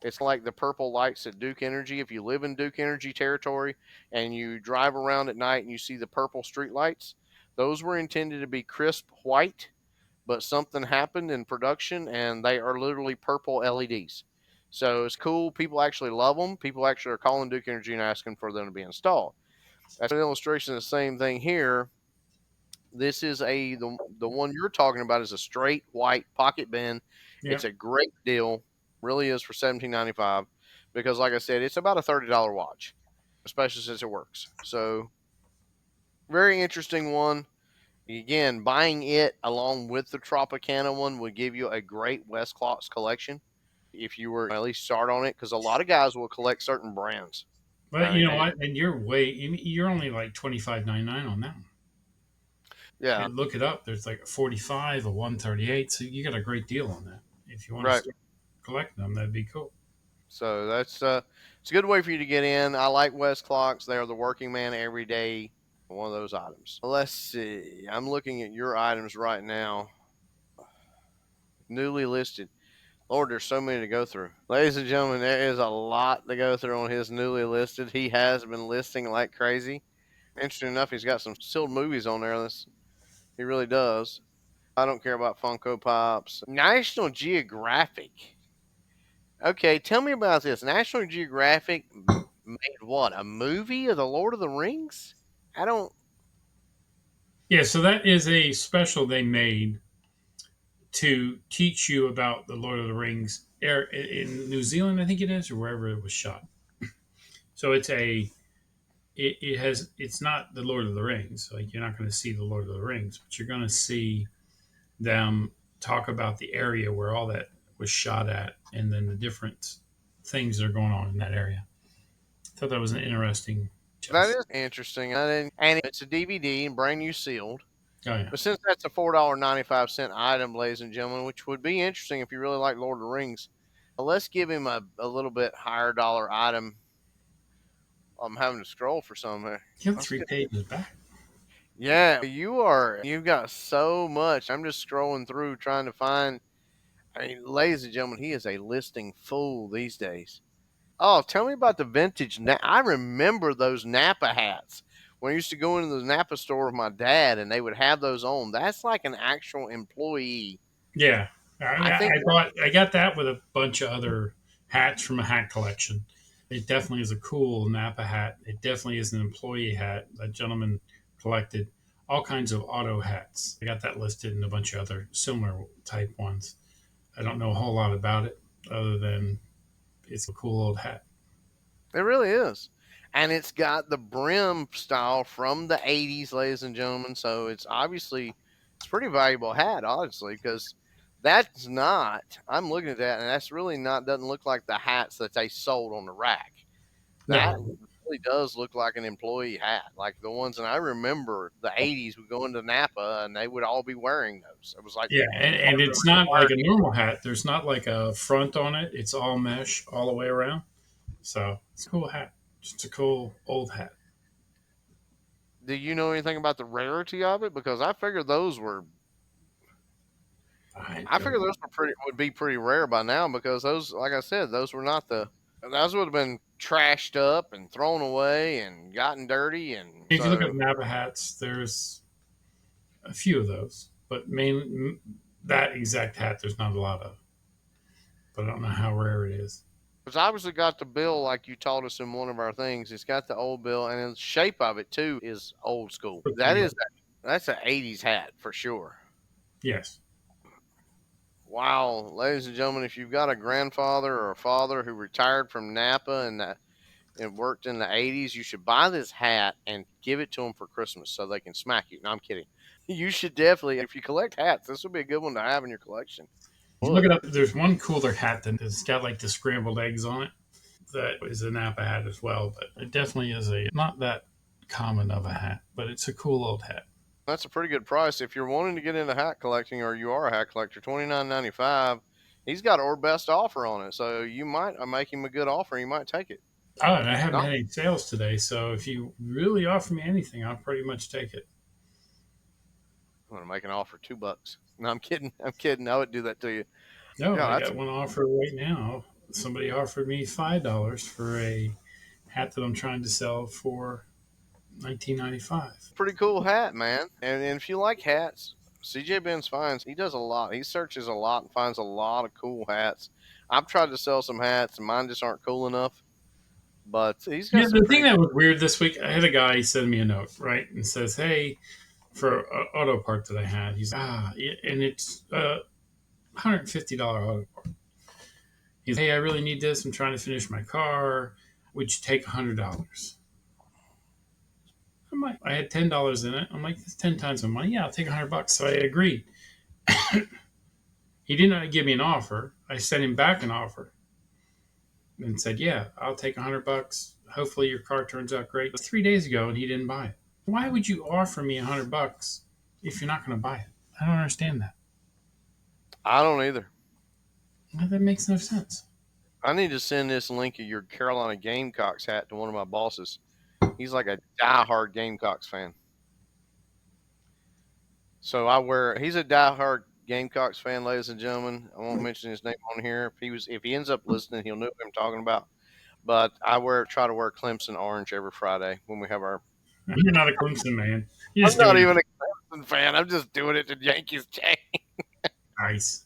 It's like the purple lights at Duke Energy. If you live in Duke Energy territory and you drive around at night and you see the purple street lights, those were intended to be crisp white, but something happened in production and they are literally purple LEDs. So it's cool. People actually love them. People actually are calling Duke Energy and asking for them to be installed. That's an illustration of the same thing here. This is the one you're talking about is a straight white pocket bin. Yeah. It's a great deal, really is for $17.95 because, like I said, it's about a $30 watch, especially since it works. So very interesting one. Again, buying it along with the Tropicana one would give you a great West Clocks collection if you were at least start on it because a lot of guys will collect certain brands. But I you mean, know what? And you're only like $25.99 on that one. yeah, And look it up. There's like a 45, a 138. So you got a great deal on that. If you want to right. start collecting them, that'd be cool. So that's it's a good way for you to get in. I like West Clocks. They are the working man every day. One of those items. Let's see. I'm looking at your items right now. Newly listed. Lord, there's so many to go through. Ladies and gentlemen, there is a lot to go through on his newly listed. He has been listing like crazy. Interesting enough, he's got some sealed movies on there. He really does. I don't care about Funko Pops. National Geographic. Okay, tell me about this. National Geographic made what? A movie of the Lord of the Rings? I don't. Yeah. So that is a special they made to teach you about the Lord of the Rings in New Zealand, I think it is, or wherever it was shot. So it's not the Lord of the Rings. Like, you're not going to see the Lord of the Rings, but you're going to see them talk about the area where all that was shot at, and then the different things that are going on in that area. I thought that was an interesting. That is interesting. And it's a DVD and brand new sealed. Oh yeah. But since that's a $4.95 item, ladies and gentlemen, which would be interesting if you really like Lord of the Rings, let's give him a little bit higher dollar item. I'm having to scroll for some here. You have 3 pages back. Yeah, you've got so much. I'm just scrolling through trying to find. I mean, ladies and gentlemen, he is a listing fool these days. Oh, tell me about the vintage. I remember those Napa hats. When I used to go into the Napa store with my dad, and they would have those on. That's like an actual employee. Yeah, I got that with a bunch of other hats from a hat collection. It definitely is a cool Napa hat. It definitely is an employee hat. That gentleman collected all kinds of auto hats. I got that listed and a bunch of other similar type ones. I don't know a whole lot about it other than it's a cool old hat. It really is. And it's got the brim style from the 80s, ladies and gentlemen. So it's obviously it's a pretty valuable hat, honestly, because that's not. I'm looking at that, and that's really not. Doesn't look like the hats that they sold on the rack. That No. really does look like an employee hat, like the ones. And I remember the 80s would go into Napa, and they would all be wearing those. It was like Yeah, and it's not like a normal hat. There's not like a front on it. It's all mesh all the way around. So it's a cool hat. Just a cool old hat. Do you know anything about the rarity of it? Because I figured those were. I figured those would be pretty rare by now because those, like I said, those were not the. Those would have been trashed up and thrown away and gotten dirty. And if you look at Napa hats, there's a few of those, but mainly that exact hat, there's not a lot of. But I don't know how rare it is. It's obviously got the bill like you taught us in one of our things. It's got the old bill, and the shape of it too is old school. That's an '80s hat for sure. Yes. Wow, ladies and gentlemen, if you've got a grandfather or a father who retired from Napa and worked in the '80s, you should buy this hat and give it to them for Christmas so they can smack you. No, I'm kidding. You should definitely, if you collect hats, this would be a good one to have in your collection. You look it up. There's one cooler hat that's got like the scrambled eggs on it. That is a Napa hat as well, but it definitely is not that common of a hat, but it's a cool old hat. That's a pretty good price if you're wanting to get into hat collecting, or you are a hat collector. $29.95. He's got our best offer on it, so you might make him a good offer. You might take it. Oh, and I haven't had any sales today, so if you really offer me anything, I'll pretty much take it. I'm gonna make an offer $2. No, I'm kidding. I'm kidding. I would do that to you. No, I got one offer right now. Somebody offered me $5 for a hat that I'm trying to sell for $19.95. Pretty cool hat, man. And if you like hats, CJ Benz finds he does a lot. He searches a lot and finds a lot of cool hats. I've tried to sell some hats, and mine just aren't cool enough. But he's got the thing that was weird this week. I had a guy send me a note, right, and says, "Hey, for an auto part that I had, he's and it's $150 auto part. He's, hey, I really need this. I'm trying to finish my car. Would you take $100?" I'm like, I had $10 in it. I'm like, that's 10 times my money. Yeah, I'll take $100. So I agreed. He didn't give me an offer. I sent him back an offer and said, yeah, I'll take $100. Hopefully your car turns out great. It was 3 days ago and he didn't buy it. Why would you offer me $100 if you're not going to buy it? I don't understand that. I don't either. That makes no sense. I need to send this link of your Carolina Gamecocks hat to one of my bosses. He's like a diehard Gamecocks fan. So he's a diehard Gamecocks fan, ladies and gentlemen. I won't mention his name on here. If he ends up listening, he'll know what I'm talking about. But I try to wear Clemson orange every Friday when we have our. You're not a Clemson man. I'm not even a Clemson fan. I'm just doing it to Yankees chain. Nice.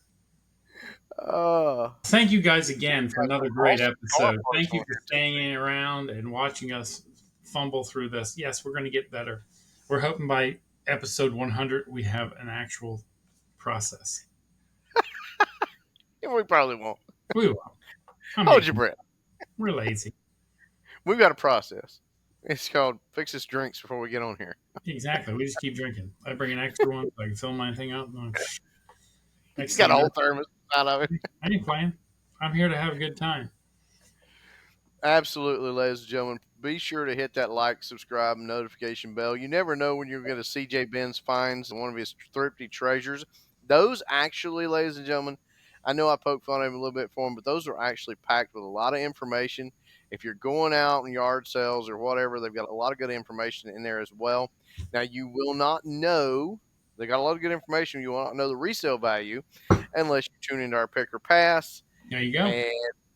Thank you guys again for another great episode. Thank you for staying around and watching us fumble through this. Yes, we're going to get better. We're hoping by episode 100 we have an actual process. We probably won't. We won't. Hold your breath. We're lazy. We've got a process. It's called fix us drinks before we get on here. Exactly. We just keep drinking. I bring an extra one so I can fill my thing up. Next got a whole thermos out of it. I ain't playing. I'm here to have a good time. Absolutely, ladies and gentlemen. Be sure to hit that like, subscribe, and notification bell. You never know when you're going to see CJ Benz finds one of his thrifty treasures. Those actually, ladies and gentlemen, I know I poked fun at him a little bit for them, but those are actually packed with a lot of information. If you're going out in yard sales or whatever, they've got a lot of good information in there as well. Now, you will not know, they got a lot of good information. You will not know the resale value unless you tune into our pick or pass. There you go. And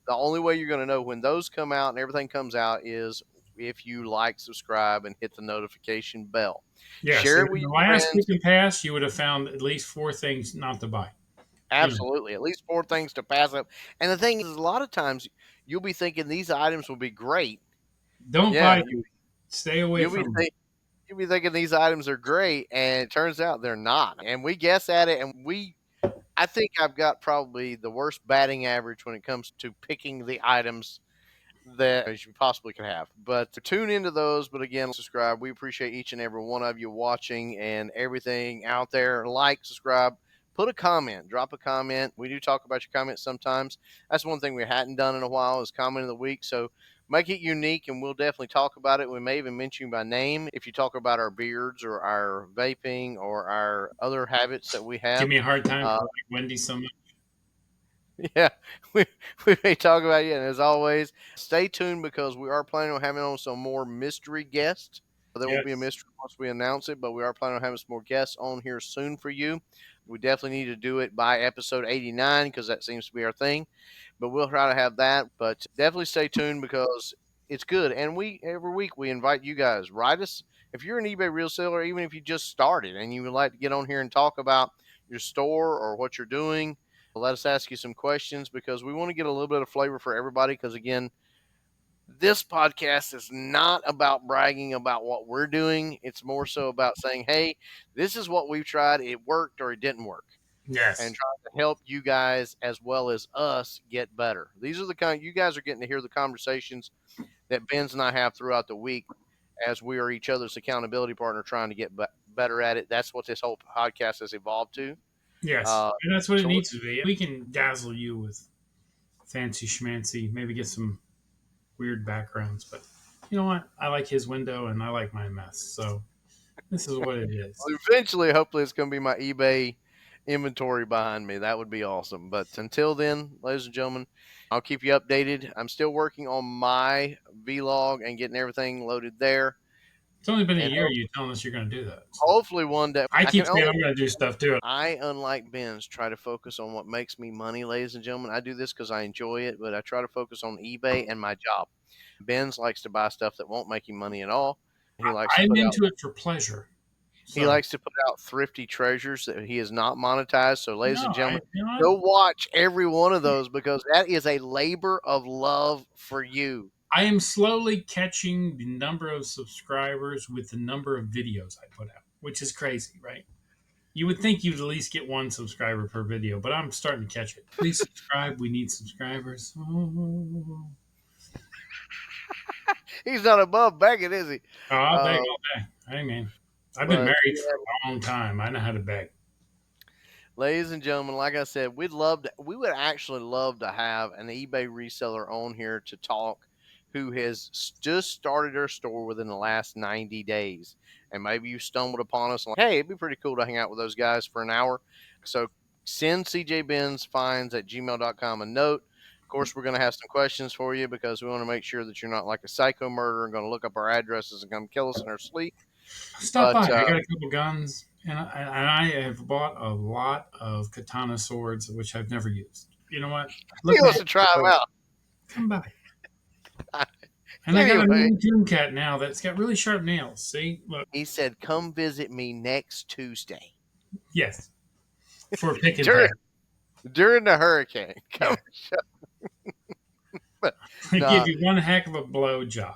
the only way you're going to know when those come out and everything comes out is if you like, subscribe, and hit the notification bell. Yes, share it with your friends. Last week and past, you would have found at least 4 things not to buy. Absolutely, at least 4 things to pass up. And the thing is, a lot of times you'll be thinking these items will be great. Don't buy them. Stay away from them. You'll be thinking these items are great, and it turns out they're not. And we guess at it, and I think I've got probably the worst batting average when it comes to picking the items that you possibly could have. But tune into those. But again, subscribe. We appreciate each and every one of you watching and everything out there. Like, subscribe, put a comment, drop a comment. We do talk about your comments sometimes. That's one thing we hadn't done in a while is comment of the week. So make it unique, and we'll definitely talk about it. We may even mention you by name if you talk about our beards or our vaping or our other habits that we have. Give me a hard time for Wendy so much. Yeah, we may talk about you. And as always, stay tuned because we are planning on having on some more mystery guests. There won't be a mystery once we announce it, but we are planning on having some more guests on here soon for you. We definitely need to do it by episode 89 because that seems to be our thing. But we'll try to have that. But definitely stay tuned because it's good. And every week we invite you guys. Write us if you're an eBay reseller, even if you just started and you would like to get on here and talk about your store or what you're doing. Let us ask you some questions because we want to get a little bit of flavor for everybody. Because again, this podcast is not about bragging about what we're doing. It's more so about saying, hey, this is what we've tried. It worked or it didn't work. Yes. And trying to help you guys as well as us get better. These are the kind you guys are getting to hear the conversations that Ben's and I have throughout the week as we are each other's accountability partner trying to get better at it. That's what this whole podcast has evolved to. Yes, and that's what it needs to be. We can dazzle you with fancy schmancy, maybe get some weird backgrounds, but you know what? I like his window and I like my mess, so this is what it is. Well, eventually, hopefully, it's going to be my eBay inventory behind me. That would be awesome. But until then, ladies and gentlemen, I'll keep you updated. I'm still working on my vlog and getting everything loaded there. It's only been a year you telling us you're going to do that. So. Hopefully one day. I keep saying I'm going to do stuff too. I, unlike Ben's, try to focus on what makes me money, ladies and gentlemen. I do this because I enjoy it, but I try to focus on eBay and my job. Ben's likes to buy stuff that won't make him money at all. I'm into it for pleasure. So. He likes to put out thrifty treasures that he has not monetized. So, ladies and gentlemen, go watch every one of those because that is a labor of love for you. I am slowly catching the number of subscribers with the number of videos I put out, which is crazy, right? You would think you'd at least get 1 subscriber per video, but I'm starting to catch it. Please subscribe. We need subscribers. Oh. He's not above begging, is he? Oh, I'll beg all day. Hey, man. I've been married for a long time. I know how to beg. Ladies and gentlemen, like I said, we would actually love to have an eBay reseller on here to talk who has just started their store within the last 90 days. And maybe you stumbled upon us like, hey, it'd be pretty cool to hang out with those guys for an hour. So send cjbensfinds@gmail.com a note. Of course, we're going to have some questions for you because we want to make sure that you're not like a psycho murderer and going to look up our addresses and come kill us in our sleep. Stop by. I got a couple guns, and I have bought a lot of katana swords, which I've never used. You know what? He wants to try them out. Come by. And I got a new Toon Cat now that's got really sharp nails. See? Look. He said, come visit me next Tuesday. Yes. For a pick and during the hurricane. Come I give you one heck of a blow job.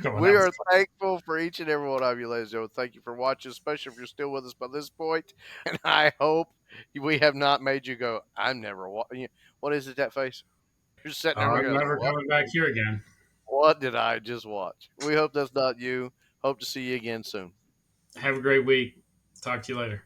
We are thankful for each and every one of you, ladies and gentlemen. Thank you for watching, especially if you're still with us by this point. And I hope we have not made you go, I'm never watching. What is it, that face? You're sitting there looking I'm at us. never coming back here again. What did I just watch? We hope that's not you. Hope to see you again soon. Have a great week. Talk to you later.